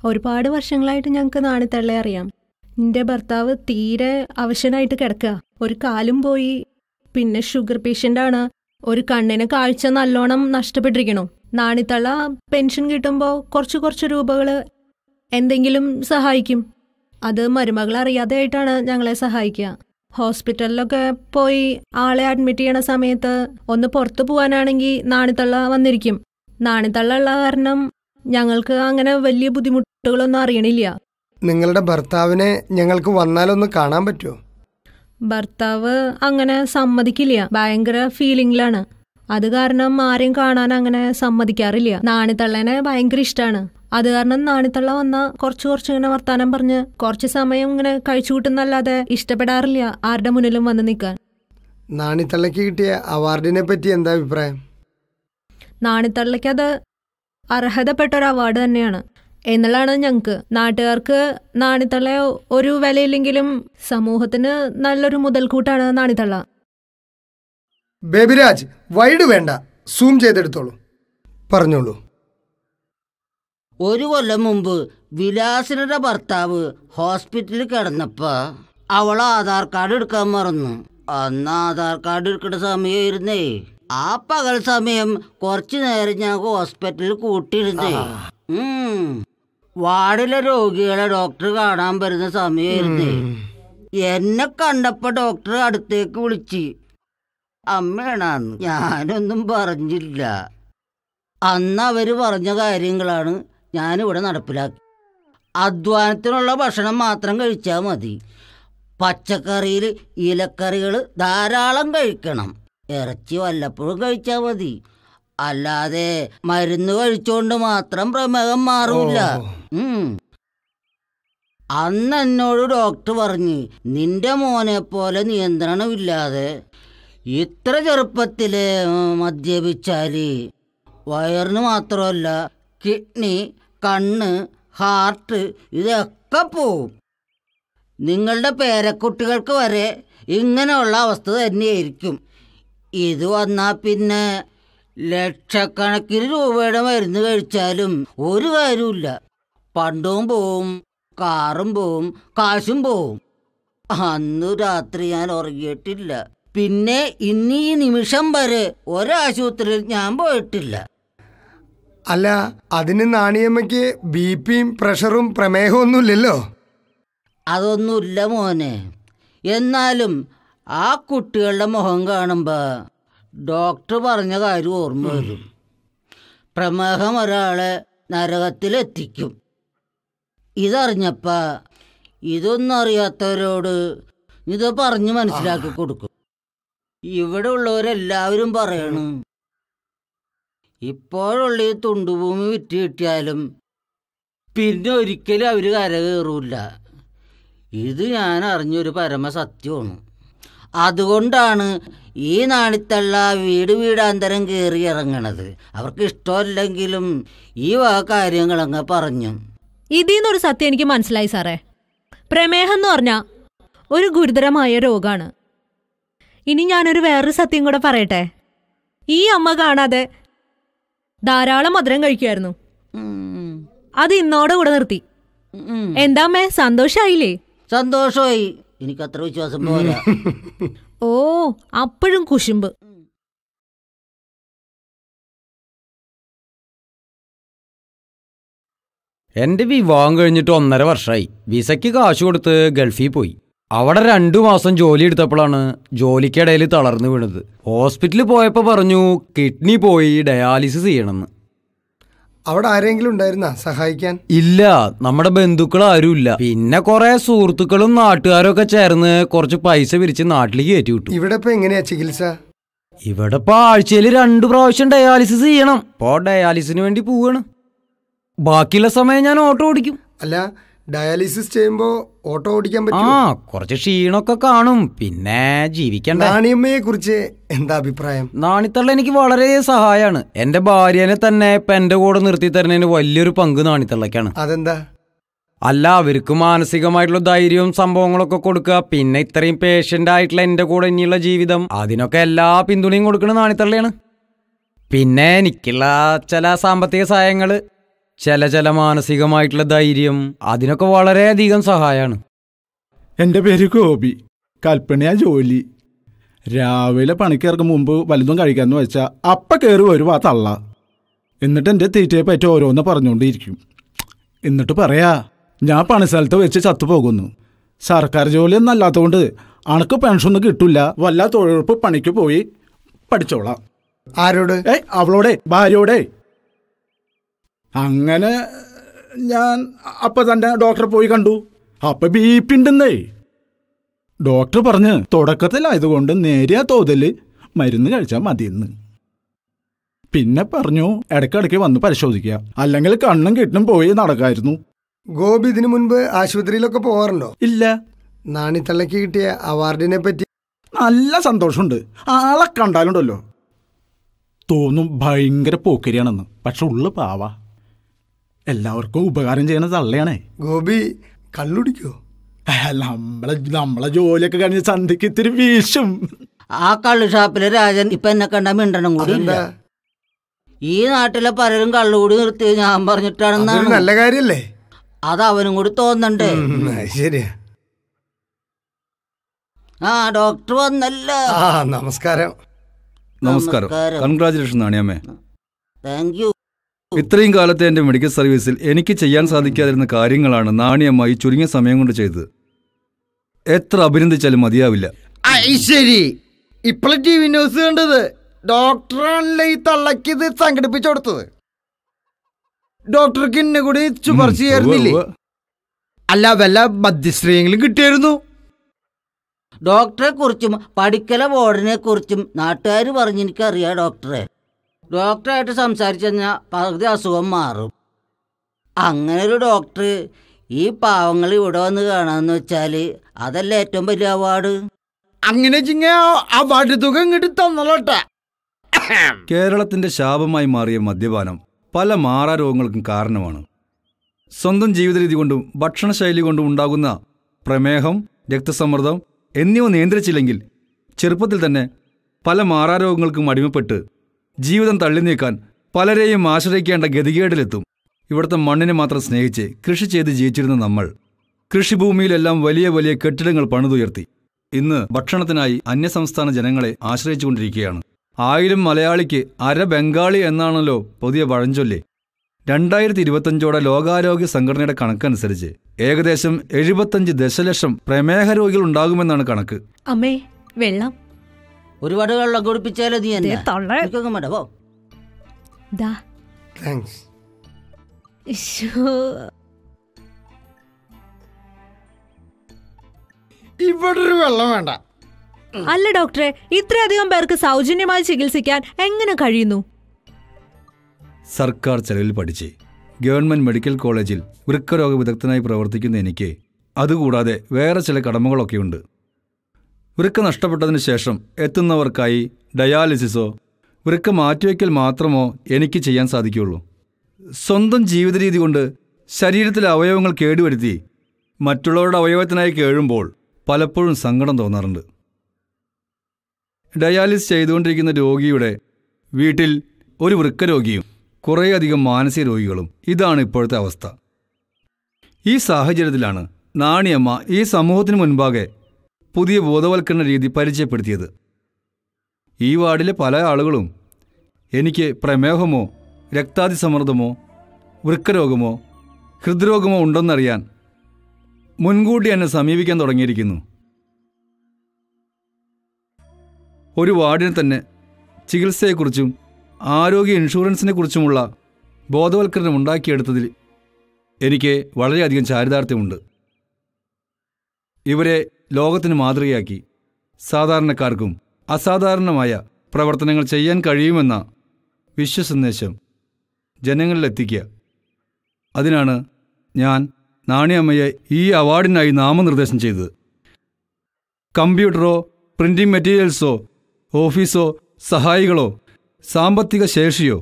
ഒരുപാട് വർഷങ്ങളായിട്ട് ഞങ്ങൾക്ക് നാണിത്തള്ളെ അറിയാം. എൻ്റെ ഭർത്താവ് തീരെ അവശനായിട്ട് കിടക്കുക. ഒരു കാലും പോയി, പിന്നെ ഷുഗർ പേഷ്യൻ്റാണ്, ഒരു കണ്ണിന് കാഴ്ച നല്ലോണം നഷ്ടപ്പെട്ടിരിക്കണു. നാണിത്തള്ള പെൻഷൻ കിട്ടുമ്പോൾ കുറച്ച് രൂപകൾ എന്തെങ്കിലും സഹായിക്കും. അത് മരുമകൾ അറിയാതെ ആയിട്ടാണ് ഞങ്ങളെ സഹായിക്കുക. ഹോസ്പിറ്റലിലൊക്കെ പോയി ആളെ അഡ്മിറ്റ് ചെയ്യണ സമയത്ത് ഒന്ന് പുറത്തു പോകാനാണെങ്കിൽ നാണിത്തള്ള വന്നിരിക്കും. നാണിത്തള്ള ഉള്ള കാരണം ഞങ്ങൾക്ക് അങ്ങനെ വലിയ ബുദ്ധിമുട്ടുകളൊന്നും അറിയണില്ല. നിങ്ങളുടെ ഭർത്താവിനെ ഞങ്ങൾക്ക് വന്നാലൊന്ന് കാണാൻ പറ്റുമോ? ഭർത്താവ് അങ്ങനെ സമ്മതിക്കില്ല, ഭയങ്കര ഫീലിംഗിലാണ്. അത് കാരണം ആരെയും കാണാൻ അങ്ങനെ സമ്മതിക്കാറില്ല. നാണിത്തള്ളനെ ഭയങ്കര ഇഷ്ടമാണ്. അത് കാരണം നാണിത്തള്ള വന്ന കുറച്ച് ഇങ്ങനെ വർത്താനം പറഞ്ഞ് കുറച്ച് സമയം ഇങ്ങനെ കഴിച്ചു കൂട്ടുന്നല്ലാതെ ഇഷ്ടപ്പെടാറില്ല ആരുടെ മുന്നിലും വന്ന് നിൽക്കാൻ. നാണിത്തള്ളയ്ക്ക് കിട്ടിയ അവാർഡിനെ പറ്റി എന്താ അഭിപ്രായം? നാണിത്തള്ളയ്ക്ക് അത് അർഹതപ്പെട്ട ഒരു അവാർഡ് തന്നെയാണ് എന്നുള്ളതാണ് ഞങ്ങൾക്ക്. നാട്ടുകാർക്ക് നാണിത്തള്ള ഒരു വിലയില്ലെങ്കിലും സമൂഹത്തിന് നല്ലൊരു മുതൽക്കൂട്ടാണ് നാണിത്തള്ള. ബേബിരാജ്, വൈഡ് വേണ്ട, സൂം ചെയ്തെടുത്തോളൂ, പറഞ്ഞോളൂ. 1 കൊല്ലം മുമ്പ് വിലാസിനുടെ ഭർത്താവ് ഹോസ്പിറ്റലിൽ കിടന്നപ്പോ അവൾ ആധാർ കാർഡ് എടുക്കാൻ മറന്നു. അന്ന് ആധാർ കാർഡ് എടുക്കേണ്ട സമയമായിരുന്നേ. ആ പകൽ സമയം കുറച്ചു നേരം ഞാൻ ഹോസ്പിറ്റലിൽ കൂട്ടിയിരുന്നേ. വാർഡിലെ രോഗികളെ ഡോക്ടർ കാണാൻ വരുന്ന സമയമായിരുന്നേ. എന്നെ കണ്ടപ്പോ ഡോക്ടർ അടുത്തേക്ക് വിളിച്ച് അമ്മയാണെന്ന് ഞാനൊന്നും പറഞ്ഞില്ല. അന്ന് അവര് പറഞ്ഞ കാര്യങ്ങളാണ് ഞാനിവിടെ നടപ്പിലാക്കി. അധ്വാനത്തിനുള്ള ഭക്ഷണം മാത്രം കഴിച്ചാൽ മതി. പച്ചക്കറിയിൽ ഇലക്കറികൾ ധാരാളം കഴിക്കണം. ഇറച്ചി വല്ലപ്പോഴും കഴിച്ചാൽ മതി. അല്ലാതെ മരുന്ന് കഴിച്ചുകൊണ്ട് മാത്രം പ്രമേഹം മാറൂല. അന്ന് എന്നോട് ഡോക്ടർ പറഞ്ഞ്, നിന്റെ മോനെ പോലെ നിയന്ത്രണമില്ലാതെ ഇത്ര ചെറുപ്പത്തില് മദ്യപിച്ചാല് വയറിന് മാത്രമല്ല കിഡ്നി, കണ്ണ്, ഹാർട്ട് ഇതൊക്കെ പോവും. നിങ്ങളുടെ പേരക്കുട്ടികൾക്ക് വരെ ഇങ്ങനെയുള്ള അവസ്ഥ തന്നെയായിരിക്കും. ഇത് വന്നാൽ പിന്നെ ലക്ഷക്കണക്കിന് രൂപയുടെ മരുന്ന് കഴിച്ചാലും ഒരു കാര്യമില്ല. പണ്ടവും പോവും, കാറും പോവും, കാശും പോവും. അന്ന് രാത്രി ഞാൻ ഉറങ്ങിയിട്ടില്ല. പിന്നെ ഇന്ന് ഈ നിമിഷം വരെ ഒരാശുപത്രിയിൽ ഞാൻ പോയിട്ടില്ല. അല്ല, അതിന് നാണിയമ്മയ്ക്ക് ബിപിയും പ്രഷറും പ്രമേഹവും ഒന്നുമില്ലല്ലോ? അതൊന്നുമില്ല മോനെ. എന്നാലും ആ കുട്ടികളുടെ മുഖം കാണുമ്പോൾ ഡോക്ടർ പറഞ്ഞ കാര്യം ഓർമ്മ വരും. പ്രമേഹം ഒരാളെ നരകത്തിലെത്തിക്കും. ഇതറിഞ്ഞപ്പോൾ ഇതൊന്നും അറിയാത്തവരോട് ഇത് പറഞ്ഞ് മനസ്സിലാക്കി കൊടുക്കും. ഇവിടെ ഉള്ളവരെല്ലാവരും പറയണു, ഇപ്പോഴുള്ള ഈ തുണ്ടുഭൂമി വിറ്റ് കിട്ടിയാലും പിന്നെ ഒരിക്കലും അവർ കരകയറൂല. ഇത് ഞാൻ അറിഞ്ഞൊരു പരമസത്യമാണ്. അതുകൊണ്ടാണ് ഈ നാണിത്തള്ള വീട് വീടാന്തരം കയറി ഇറങ്ങണത്. അവർക്ക് ഇഷ്ടമല്ലെങ്കിലും ഈ വക കാര്യങ്ങളങ്ങ് പറഞ്ഞു. ഇതിന്നൊരു സത്യം എനിക്ക് മനസ്സിലായി സാറേ. പ്രമേഹം എന്ന് പറഞ്ഞാൽ ഒരു ഗുരുതരമായ രോഗമാണ്. ഇനി ഞാനൊരു വേറൊരു സത്യം കൂടെ പറയട്ടെ. ഈ അമ്മ കാണാതെ ധാരാളം മധുരം കഴിക്കുമായിരുന്നു. അത് ഇന്നോടെ കൂടെ നിർത്തി. എന്താ അമ്മേ, സന്തോഷായില്ലേ? സന്തോഷമായി. എനിക്കത്ര വിശ്വാസം പോരാ. ഓ, അപ്പോഴും കുശുമ്പ്. എൻ്റെ വിവാഹം കഴിഞ്ഞിട്ട് 1.5 വർഷമായി. വിസയ്ക്ക് കാശ് കൊടുത്ത് ഗൾഫിൽ പോയി. അവിടെ 2 മാസം ജോലി എടുത്തപ്പോഴാണ് ജോലിക്കിടയിൽ തളർന്നു വീണത്. ഹോസ്പിറ്റലിൽ പോയപ്പോൾ പറഞ്ഞു കിഡ്നി പോയി ഡയാലിസിസ് ചെയ്യണമെന്ന്. അവിടെ ആരെങ്കിലും ഉണ്ടായിരുന്നാ സഹായിക്കാൻ? ഇല്ല, നമ്മുടെ ബന്ധുക്കൾ ആരുമില്ല. പിന്നെ കുറെ സുഹൃത്തുക്കളും നാട്ടുകാരും ഒക്കെ ചേർന്ന് കുറച്ച് പൈസ പിരിച്ച് നാട്ടിലേക്ക് കയറ്റി വിട്ടു. ഇവിടെ ഇപ്പൊ എങ്ങനെയാ ചികിത്സ? ഇവിടെ ഇപ്പൊ ആഴ്ചയിൽ 2 പ്രാവശ്യം ഡയാലിസിസ് ചെയ്യണം. ഇപ്പോ ഡയാലിസിന് വേണ്ടി പോവാണ്. ബാക്കിയുള്ള സമയം ഞാൻ ഓട്ടോ ഓടിക്കും. അല്ല, ഡയാലിസിസ് ചെയ്യുമ്പോ ഓട്ടോ ഓടിക്കാൻ പറ്റും? കുറച്ച് ക്ഷീണമൊക്കെ കാണും, പിന്നെ ജീവിക്കണ്ട. നാണിയമ്മയെ കുറിച്ച് എന്താ അഭിപ്രായം? നാണിത്തള്ള എനിക്ക് വളരെ സഹായമാണ്. എന്റെ ഭാര്യനെ തന്നെ ഇപ്പൊ എന്റെ കൂടെ നിർത്തി തരുന്നതിന് വലിയൊരു പങ്ക് നാണിത്തള്ളക്കാണ്. അതെന്താ? അല്ല, അവർക്ക് മാനസികമായിട്ടുള്ള ധൈര്യവും സംഭവങ്ങളൊക്കെ കൊടുക്കുക. പിന്നെ ഇത്രയും പേഷ്യന്റ് ആയിട്ടുള്ള എന്റെ കൂടെ ഇനിയുള്ള ജീവിതം, അതിനൊക്കെ എല്ലാ പിന്തുണയും കൊടുക്കുന്നത് നാണിത്തള്ളയാണ്. പിന്നെ എനിക്കുള്ള ചില സാമ്പത്തിക സഹായങ്ങള്, ചില മാനസികമായിട്ടുള്ള ധൈര്യം, അതിനൊക്കെ വളരെയധികം സഹായമാണ്. എൻ്റെ പേര് ഗോപി. കൽപ്പനയാ ജോലി. രാവിലെ പണിക്കിറക്കും മുമ്പ് വലുതും കഴിക്കാമെന്ന് വെച്ചാൽ അപ്പം കയറി വരുവാ തള്ള. എന്നിട്ട് എൻ്റെ തീറ്റയെ പറ്റി ഓരോന്ന് പറഞ്ഞുകൊണ്ടിരിക്കും. എന്നിട്ട് പറയാ ഞാൻ പണിസ്ഥലത്ത് വെച്ച് ചത്തുപോകുന്നു. സർക്കാർ ജോലിയൊന്നും അല്ലാത്തതുകൊണ്ട് അണക്ക് പെൻഷനൊന്നും കിട്ടില്ല, വല്ല തൊഴിലുറപ്പ് പണിക്ക് പോയി പഠിച്ചോളാം. ആരോട്? അവളോടെ, ഭാര്യയോടെ. അങ്ങനെ ഞാൻ അപ്പം തന്നെ ഡോക്ടറെ പോയി കണ്ടു. അപ്പം BP ഉണ്ടെന്നേ. ഡോക്ടർ പറഞ്ഞ് തുടക്കത്തിലായതുകൊണ്ട് നേരിയ തോതിൽ മരുന്ന് കഴിച്ചാൽ മതിയെന്ന്. പിന്നെ പറഞ്ഞു ഇടയ്ക്കിടയ്ക്ക് വന്ന് പരിശോധിക്കുക, അല്ലെങ്കിൽ കണ്ണും കിട്ടും പോയി നടക്കായിരുന്നു. ഗോപി ഇതിനു മുൻപ് ആശുപത്രിയിലൊക്കെ പോകാറുണ്ടോ? ഇല്ല. നാണിത്തള്ളയ്ക്ക് കിട്ടിയ അവാർഡിനെ പറ്റി നല്ല സന്തോഷമുണ്ട്. ആളെ കണ്ടാലുണ്ടല്ലോ തോന്നും ഭയങ്കര പോക്കരിയാണെന്ന്. പക്ഷെ ഉള്ളു പാവാ. എല്ലാവർക്കും ഉപകാരം ചെയ്യണ തള്ളയാണേ. ഗോപി കള്ളുടിക്കോ? നമ്മളെ ജോലിയൊക്കെ കഴിഞ്ഞ് സന്ധ്യക്ക് ഇത്തിരി വീശും. ആ കള്ളു ഷാപ്പിലെ രാജൻ ഇപ്പൊ എന്നെ കണ്ട മിണ്ടണം കൂടി ഇല്ല. ഈ നാട്ടിലെ പലരും കള്ളുകൂടി നിർത്തി ഞാൻ പറഞ്ഞിട്ടാണെന്നാണ്. നല്ല കാര്യല്ലേ? അത് അവനും കൂടി തോന്നണ്ടേ? ശരിയാ. ഡോക്ടർ വന്നല്ല. നമസ്കാരം. നമസ്കാരം. കൺഗ്രാജുലേഷൻ നാണിയമ്മേ. Thank you. ഇത്രയും കാലത്തെ എൻ്റെ മെഡിക്കൽ സർവീസിൽ എനിക്ക് ചെയ്യാൻ സാധിക്കാതിരുന്ന കാര്യങ്ങളാണ് നാണിയമ്മ ഈ ചുരുങ്ങിയ സമയം കൊണ്ട് ചെയ്തത്. എത്ര അഭിനന്ദിച്ചാലും മതിയാവില്ല. ശരി, ഇപ്പോഴെ ടി വി ന്യൂസ് കണ്ടത് ഡോക്ടറാണല്ലേ ഈ തള്ളക്ക് ഇത് സംഘടിപ്പിച്ചു കൊടുത്തത്. ഡോക്ടർക്ക് ഇന്നെ കൂടി ശുപാർശ ചെയ്യായിരുന്നില്ലേ? അല്ല വല്ല മധ്യശ്രീയെങ്കിലും കിട്ടിയായിരുന്നു. ഡോക്ടറെ കുറിച്ചും പഠിക്കല ബോർഡിനെ കുറിച്ചും നാട്ടുകാർ പറഞ്ഞെനിക്കറിയാം ഡോക്ടറെ. ഡോക്ടറായിട്ട് സംസാരിച്ചു കഴിഞ്ഞാൽ പകുതി അസുഖം മാറും. അങ്ങനെ ഒരു ഡോക്ടർ ഈ പാവങ്ങൾ ഇവിടെ വന്ന് കാണാന്ന് വെച്ചാൽ അതല്ല ഏറ്റവും വലിയ അവാർഡ്. അങ്ങനെ അവാർഡ് തുക ഇങ്ങോട്ട് തന്നോട്ടെ. കേരളത്തിന്റെ ശാപമായി മാറിയ മദ്യപാനം പല മാറാരോഗങ്ങൾക്കും കാരണമാണ്. സ്വന്തം ജീവിത രീതി കൊണ്ടും ഭക്ഷണശൈലി കൊണ്ടും ഉണ്ടാകുന്ന പ്രമേഹം, രക്തസമ്മർദ്ദം എന്നിവ നിയന്ത്രിച്ചില്ലെങ്കിൽ ചെറുപ്പത്തിൽ തന്നെ പല മാറാരോഗങ്ങൾക്കും അടിമപ്പെട്ട് ജീവിതം തള്ളി നീക്കാൻ പലരെയും ആശ്രയിക്കേണ്ട ഗതികേടിലെത്തും. ഇവിടുത്തെ മണ്ണിനെ മാത്രം സ്നേഹിച്ച് കൃഷി ചെയ്ത് ജീവിച്ചിരുന്ന നമ്മൾ കൃഷിഭൂമിയിലെല്ലാം വലിയ വലിയ കെട്ടിടങ്ങൾ പണിതുയർത്തി ഇന്ന് ഭക്ഷണത്തിനായി അന്യസംസ്ഥാന ജനങ്ങളെ ആശ്രയിച്ചുകൊണ്ടിരിക്കുകയാണ്. 1000 മലയാളിക്ക് അര ബംഗാളി എന്നാണല്ലോ പുതിയ പഴഞ്ചൊല്ല്. 2025 ലോകാരോഗ്യ സംഘടനയുടെ കണക്കനുസരിച്ച് ഏകദേശം 75 ദശലക്ഷം പ്രമേഹ രോഗികൾ ഉണ്ടാകുമെന്നാണ് കണക്ക്. അമ്മേ വെള്ളം ഒരുപാട് വെള്ളം കുടിപ്പിച്ചാലോ നീ എന്നെ? പോ. താങ്ക്സ്. ഇവിടെ ഒരു വെള്ളം വേണ്ട. അല്ല ഡോക്ടറെ, ഇത്രയധികം പേർക്ക് സൗജന്യമായി ചികിത്സിക്കാൻ എങ്ങനെ കഴിയുന്നു? സർക്കാർ ചെലവിൽ പഠിച്ച് ഗവൺമെന്റ് മെഡിക്കൽ കോളേജിൽ വൃക്കരോഗ വിദഗ്ധനായി പ്രവർത്തിക്കുന്ന എനിക്ക് അതുകൂടാതെ വേറെ ചില കടമകളൊക്കെയുണ്ട്. വൃക്ക നഷ്ടപ്പെട്ടതിന് ശേഷം എത്തുന്നവർക്കായി ഡയാലിസിസോ വൃക്ക മാറ്റിവെക്കൽ മാത്രമോ എനിക്ക് ചെയ്യാൻ സാധിക്കുകയുള്ളൂ. സ്വന്തം ജീവിത രീതി കൊണ്ട് ശരീരത്തിലെ അവയവങ്ങൾ കേടുവരുത്തി മറ്റുള്ളവരുടെ അവയവത്തിനായി കേഴുമ്പോൾ പലപ്പോഴും സങ്കടം തോന്നാറുണ്ട്. ഡയാലിസിസ് ചെയ്തുകൊണ്ടിരിക്കുന്ന രോഗിയുടെ വീട്ടിൽ ഒരു വൃക്ക രോഗിയും കുറേയധികം മാനസിക രോഗികളും. ഇതാണ് ഇപ്പോഴത്തെ അവസ്ഥ. ഈ സാഹചര്യത്തിലാണ് നാണിയമ്മ ഈ സമൂഹത്തിന് മുൻപാകെ പുതിയ ബോധവൽക്കരണ രീതി പരിചയപ്പെടുത്തിയത്. ഈ വാർഡിലെ പല ആളുകളും എനിക്ക് പ്രമേഹമോ രക്താതിസമ്മർദ്ദമോ വൃക്കരോഗമോ ഹൃദ്രോഗമോ ഉണ്ടെന്നറിയാൻ മുൻകൂട്ടി എന്നെ സമീപിക്കാൻ തുടങ്ങിയിരിക്കുന്നു. ഒരു വാർഡിന് തന്നെ ചികിത്സയെക്കുറിച്ചും ആരോഗ്യ ഇൻഷുറൻസിനെ കുറിച്ചുമുള്ള ബോധവൽക്കരണം ഉണ്ടാക്കിയെടുത്തതിൽ എനിക്ക് വളരെയധികം ചാരിതാർത്ഥ്യമുണ്ട്. ഇവരെ ലോകത്തിന് മാതൃകയാക്കി സാധാരണക്കാർക്കും അസാധാരണമായ പ്രവർത്തനങ്ങൾ ചെയ്യാൻ കഴിയുമെന്ന വിശ്വസന്ദേശം ജനങ്ങളിലെത്തിക്കുക. അതിനാണ് ഞാൻ നാണിയമ്മയെ ഈ അവാർഡിനായി നാമനിർദ്ദേശം ചെയ്തത്. കമ്പ്യൂട്ടറോ പ്രിന്റിംഗ് മെറ്റീരിയൽസോ ഓഫീസോ സഹായികളോ സാമ്പത്തിക ശേഷിയോ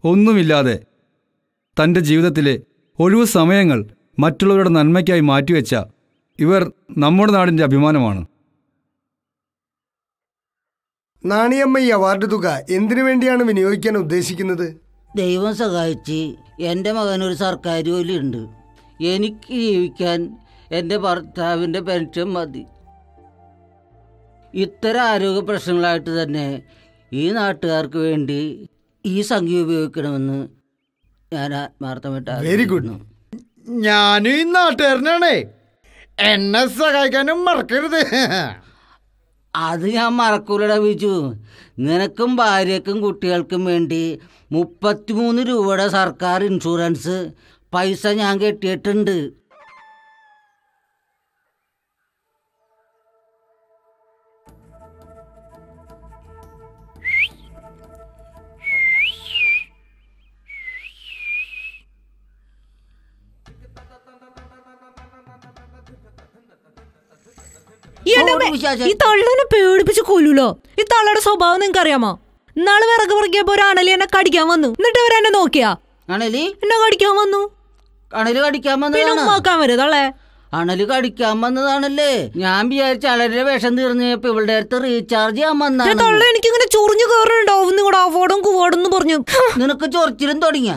ഒന്നുമില്ലാതെ തൻ്റെ ജീവിതത്തിലെ ഒഴിവു സമയങ്ങൾ മറ്റുള്ളവരുടെ നന്മയ്ക്കായി മാറ്റിവെച്ച ഇവർ നമ്മുടെ നാടിൻ്റെ അഭിമാനമാണ്. നാണിയമ്മ ഈ അവാർഡ് തുക എന്തിനു വേണ്ടിയാണ് വിനിയോഗിക്കാൻ ഉദ്ദേശിക്കുന്നത്? ദൈവം സഹായിച്ച് എൻ്റെ മകനൊരു സർക്കാർ ജോലിയുണ്ട്. എനിക്ക് ജീവിക്കാൻ എൻ്റെ ഭർത്താവിൻ്റെ പെൻഷൻ മതി. ഇത്തരം ആരോഗ്യ പ്രശ്നങ്ങളായിട്ട് തന്നെ ഈ നാട്ടുകാർക്ക് വേണ്ടി ഈ സംഖ്യ ഉപയോഗിക്കണമെന്ന് ഞാൻ ആത്മാർത്ഥമായിട്ട് വെരി ഗുഡ്. ഞാനും ഈ നാട്ടുകാരനാണേ, എന്നെ സഹായിക്കാനും മറക്കരുത്. അത് ഞാൻ മറക്കൂലടാ ബിജു. നിനക്കും ഭാര്യക്കും കുട്ടികൾക്കും വേണ്ടി 33 രൂപയുടെ സർക്കാർ ഇൻഷുറൻസ് പൈസ ഞാൻ കെട്ടിയിട്ടുണ്ട്. ഈ തള്ളനെ പേടിപ്പിച്ച് കൊല്ലൂലോ. ഈ തള്ളയുടെ സ്വഭാവം നിങ്ങക്ക് അറിയാമോ? നാളെ വിറക് പറിക്കിയപ്പോ ഒരു അണലി എന്നെ കടിക്കാൻ വന്നു. എന്നിട്ട് അവരെന്നെ നോക്കിയാ അണലി എന്നെ കടിക്കാൻ വന്നു. അണലി കടിക്കാൻ വന്നതാക്കാൻ വരുതള്ളേ. അണലി കടിക്കാൻ വന്നതാണല്ലേ. ഞാൻ വിചാരിച്ച അളരുടെ വിഷം തീർന്നപ്പോ ഇവളുടെ അടുത്ത് റീചാർജ് ചെയ്യാൻ വന്ന. എനിക്കിങ്ങനെ ചൊറിഞ്ഞു കയറുന്നുണ്ടാവും. നിങ്ങളുടെ അവോടും കുവോടും പറഞ്ഞു. നിനക്ക് ചൊറിച്ചിലും തുടങ്ങിയ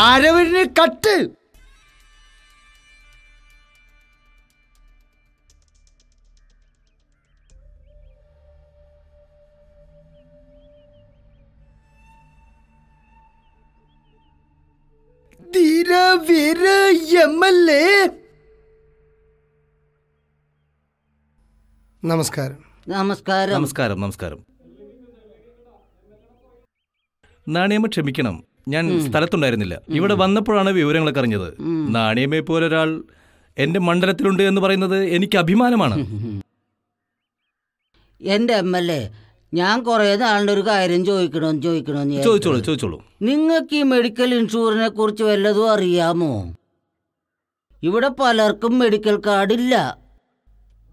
ആരവരിനെ കട്ട്. നമസ്കാരം. നമസ്കാരം. നമസ്കാരം. നമസ്കാരം. നാണിയമ്മ ക്ഷമിക്കണം, ഞാൻ സ്ഥലത്തുണ്ടായിരുന്നില്ല. ഇവിടെ വന്നപ്പോഴാണ് വിവരങ്ങളൊക്കെ അറിഞ്ഞത്. നാണിയമ്മയെ പോലൊരാൾ എന്റെ മണ്ഡലത്തിലുണ്ട് എന്ന് പറയുന്നത് എനിക്ക് അഭിമാനമാണ്. എന്റെ MLA, ഞാൻ കുറെ നാളിന്റെ ഒരു കാര്യം ചോദിക്കണോന്ന് ചോദിച്ചോളൂ. നിങ്ങൾക്ക് ഈ മെഡിക്കൽ ഇൻഷുറൻസിനെ കുറിച്ച് വല്ലതും അറിയാമോ? ഇവിടെ പലർക്കും മെഡിക്കൽ കാർഡില്ല.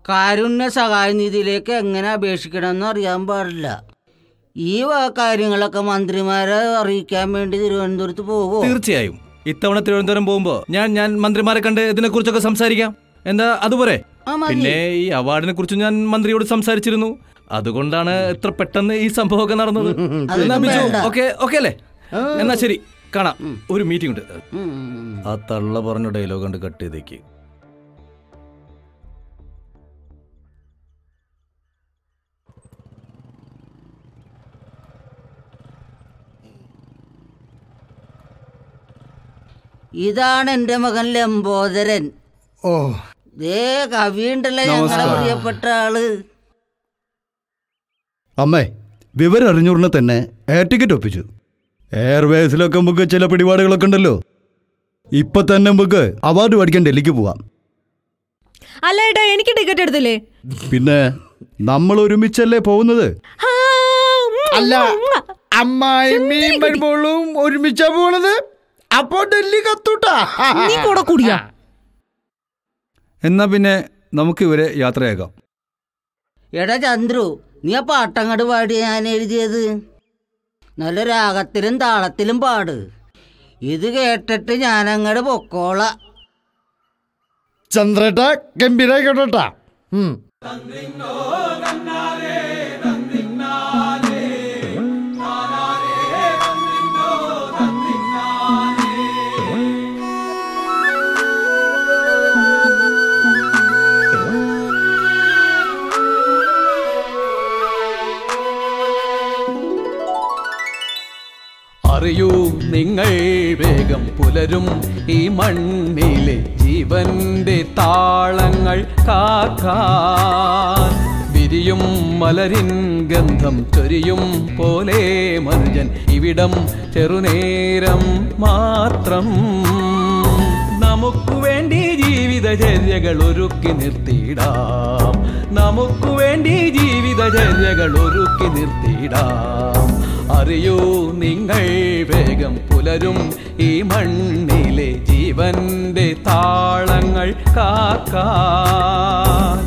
കാരുണ്യ സഹായ നിധിയിലേക്ക് എങ്ങനെ അപേക്ഷിക്കണമെന്ന് അറിയാൻ പാടില്ല. ഈ കാര്യങ്ങളൊക്കെ മന്ത്രിമാരെ അറിയിക്കാൻ വേണ്ടി തിരുവനന്തപുരത്ത് പോകുമോ? തീർച്ചയായും. ഇത്തവണ തിരുവനന്തപുരം പോകുമ്പോ ഞാൻ മന്ത്രിമാരെ കണ്ട് ഇതിനെ കുറിച്ചൊക്കെ സംസാരിക്കാം. എന്താ അതുപോലെ? പിന്നെ ഈ അവാർഡിനെ കുറിച്ച് ഞാൻ മന്ത്രിയോട് സംസാരിച്ചിരുന്നു. അതുകൊണ്ടാണ് ഇത്ര പെട്ടെന്ന് ഈ സംഭവമൊക്കെ നടന്നത്. ഓക്കെ അല്ലേ? എന്നാ ശരി, കാണാം. ഒരു മീറ്റിംഗ് ഉണ്ട്. ആ തള്ള പറഞ്ഞ ഡയലോഗ് കണ്ട് കട്ട് ചെയ്തേക്ക്. ഇതാണ് എന്റെ മകൻ ലംബോദരൻ. ഓ, കവിയുണ്ടല്ലേ ഞങ്ങളെ പ്രിയപ്പെട്ട ആള്. അമ്മേ, വിവരം അറിഞ്ഞൂറിനെ തന്നെ എയർ ടിക്കറ്റ് ഒപ്പിച്ചു. എയർവേസിലൊക്കെ നമുക്ക് ചില പിടിപാടുകളൊക്കെ ഉണ്ടല്ലോ. ഇപ്പൊ തന്നെ നമുക്ക് അവാർഡ് മേടിക്കാൻ ഡൽഹിക്ക് പോവാം. അല്ല ഏട്ടാ, എനിക്ക് ടിക്കറ്റ് എടുത്തില്ലേ? പിന്നെ നമ്മൾ ഒരുമിച്ചല്ലേ പോകുന്നത്? അല്ല, അമ്മായിമ്മയും വരുമ്പോഴും ഒരുമിച്ചാ പോണത്. അപ്പോ ഡൽഹി കത്തൂട്ടാ. നീ കൂടെ കൂടിയാ? എന്നാ പിന്നെ നമുക്ക് ഇവരെ യാത്രയാക്കാം. എടാ ചന്ദ്രു, നീ ആ പാട്ടങ്ങട് പാടി ഞാൻ എഴുതിയത്. നല്ല രാഗത്തിലും താളത്തിലും പാട്. ഇത് കേട്ടിട്ട് ഞാനങ്ങട് പൊക്കോളാം. ചന്ദ്രേട്ടാ, ഗംഭീരായി കേട്ടോട്ടാ. അറിയൂ നിങ്ങൾ വേഗം പുലരും ഈ മണ്ണിലെ ജീവന്റെ താളങ്ങൾ കാക്കാൻ. വിരിയും മലരിൻ ഗന്ധം ചൊരിയും പോലെ മനുജൻ ഇവിടം ചെറുനേരം മാത്രം. നമുക്ക് വേണ്ടി ജീവിതചര്യകൾ ഒരുക്കി നിർത്തിയിടാം. നമുക്ക് വേണ്ടി ജീവിതചര്യകൾ ഒരുക്കി നിർത്തിയിടാം. അറിയൂ നിങ്ങൾ വേഗം പുലരും ഈ മണ്ണിലെ ജീവന്റെ താളങ്ങൾ കാക്കാൻ.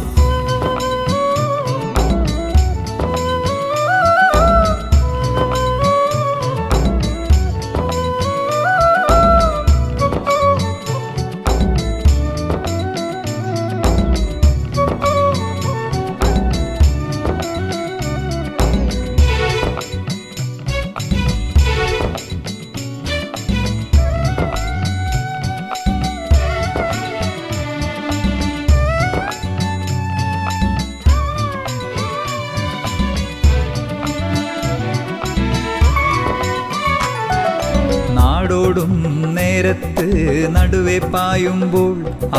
നാടോടും നേരത്ത് നടുവെ പായുമ്പോൾ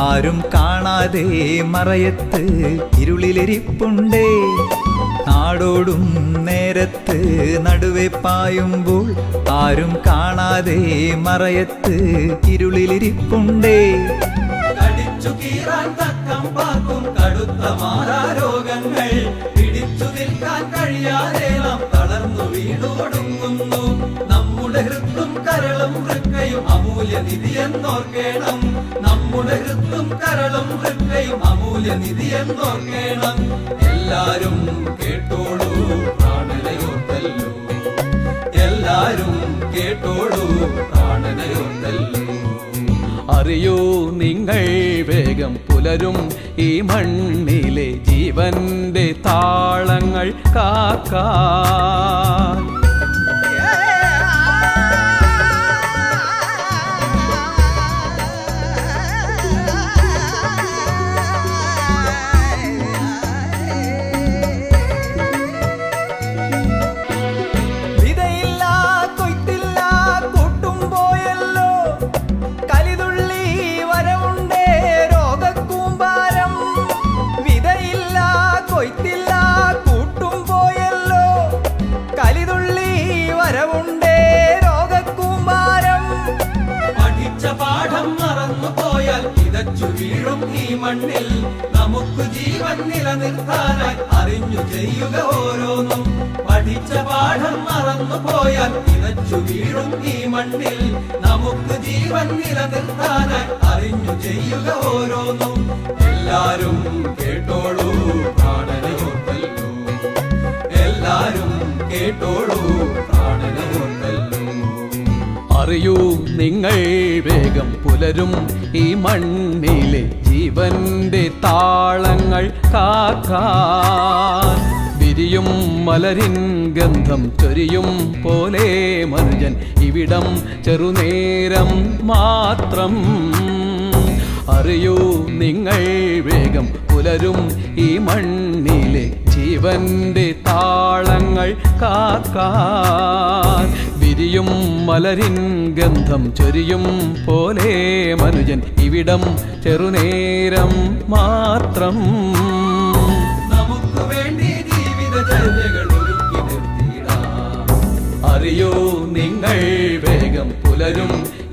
ആരും കാണാതെ മറയത്ത് ഇരുളിലിരിപ്പുണ്ടേ. നാടോടും നേരത്ത് നടുവെ പായുമ്പോൾ ആരും കാണാതെ മറയത്ത് ഇരുളിലിരിപ്പുണ്ടേ. കടിച്ചു കീറാൻ തക്കം പാർക്കും കടുത്ത മാറാരോഗങ്ങൾ പിടിച്ചു നിൽക്കാൻ കഴിയാതെ നാം തളർന്നു വീണോടുങ്ങുന്നു. നമ്മുടെ ഹൃത്തും കരളും വൃക്കയും അമൂല്യ നിധിയെന്നോർക്കേണം. നമ്മുടെ ഹൃത്തും കരളും വൃക്കയും അമൂല്യ നിധിയെന്നോർക്കേണം. എല്ലാരും കേട്ടോളൂ പ്രാണനയോർത്തല്ലോ. എല്ലാരും കേട്ടോളൂ പ്രാണനയോർത്തല്ലോ. അറിയൂ നിങ്ങൾ വേഗം പുലരും ഈ മണ്ണിലെ ജീവന്റെ താളങ്ങൾ കാക്കാൻ. വീഴും ഈ മണ്ണിൽ നമുക്ക് ജീവൻ നിലനിർത്താനായി അറിഞ്ഞു ചെയ്യുക ഓരോന്നും. പഠിച്ച പാഠം മറന്നു പോയാൽ ഇതച്ചു വീഴും ഈ മണ്ണിൽ നമുക്ക് ജീവൻ നിലനിർത്താനായി അറിഞ്ഞു ചെയ്യുക ഓരോന്നും. എല്ലാരും കേട്ടോളൂ പ്രാണനയോർത്തല്ലോ, എല്ലാരും കേട്ടോളൂ പ്രാണനയോർത്തല്ലോ. അറിയൂ നിങ്ങൾ വേഗം പുലരും ഈ മണ്ണിലെ ജീവന്റെ താളങ്ങൾ കാക്കാൻ. വിരിയും മലരിൻ ഗന്ധം ചൊരിയും പോലെ മനുജൻ ഇവിടം ചെറുനേരം മാത്രം. അറിയൂ നിങ്ങൾ വേഗം പുലരും ഈ മണ്ണിലെ ജീവന്റെ താളങ്ങൾ കാക്കാൻ. വിരിയും മലരിൻ ഗന്ധം ചൊരിയും പോലെ മനുജൻ ഇവിടം ചെറുനേരം മാത്രം. നമുക്ക് വേണ്ടി ജീവിതചര്യകൾ ഒരുക്കി നിർത്തിയിടാം. അറിയോ നിങ്ങൾ വേഗം പുലരും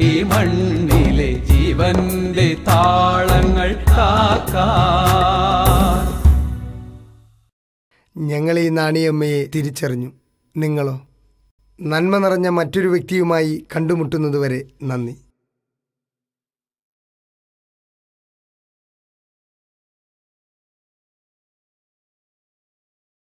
ഈ മണ്ണിലെ ജീവന്റെ താളങ്ങൾ കാക്കാൻ. ഞങ്ങൾ ഈ നാണിയമ്മയെ തിരിച്ചറിഞ്ഞു. നിങ്ങളോ? നന്മ നിറഞ്ഞ മറ്റൊരു വ്യക്തിയുമായി കണ്ടുമുട്ടുന്നതുവരെ നന്ദി.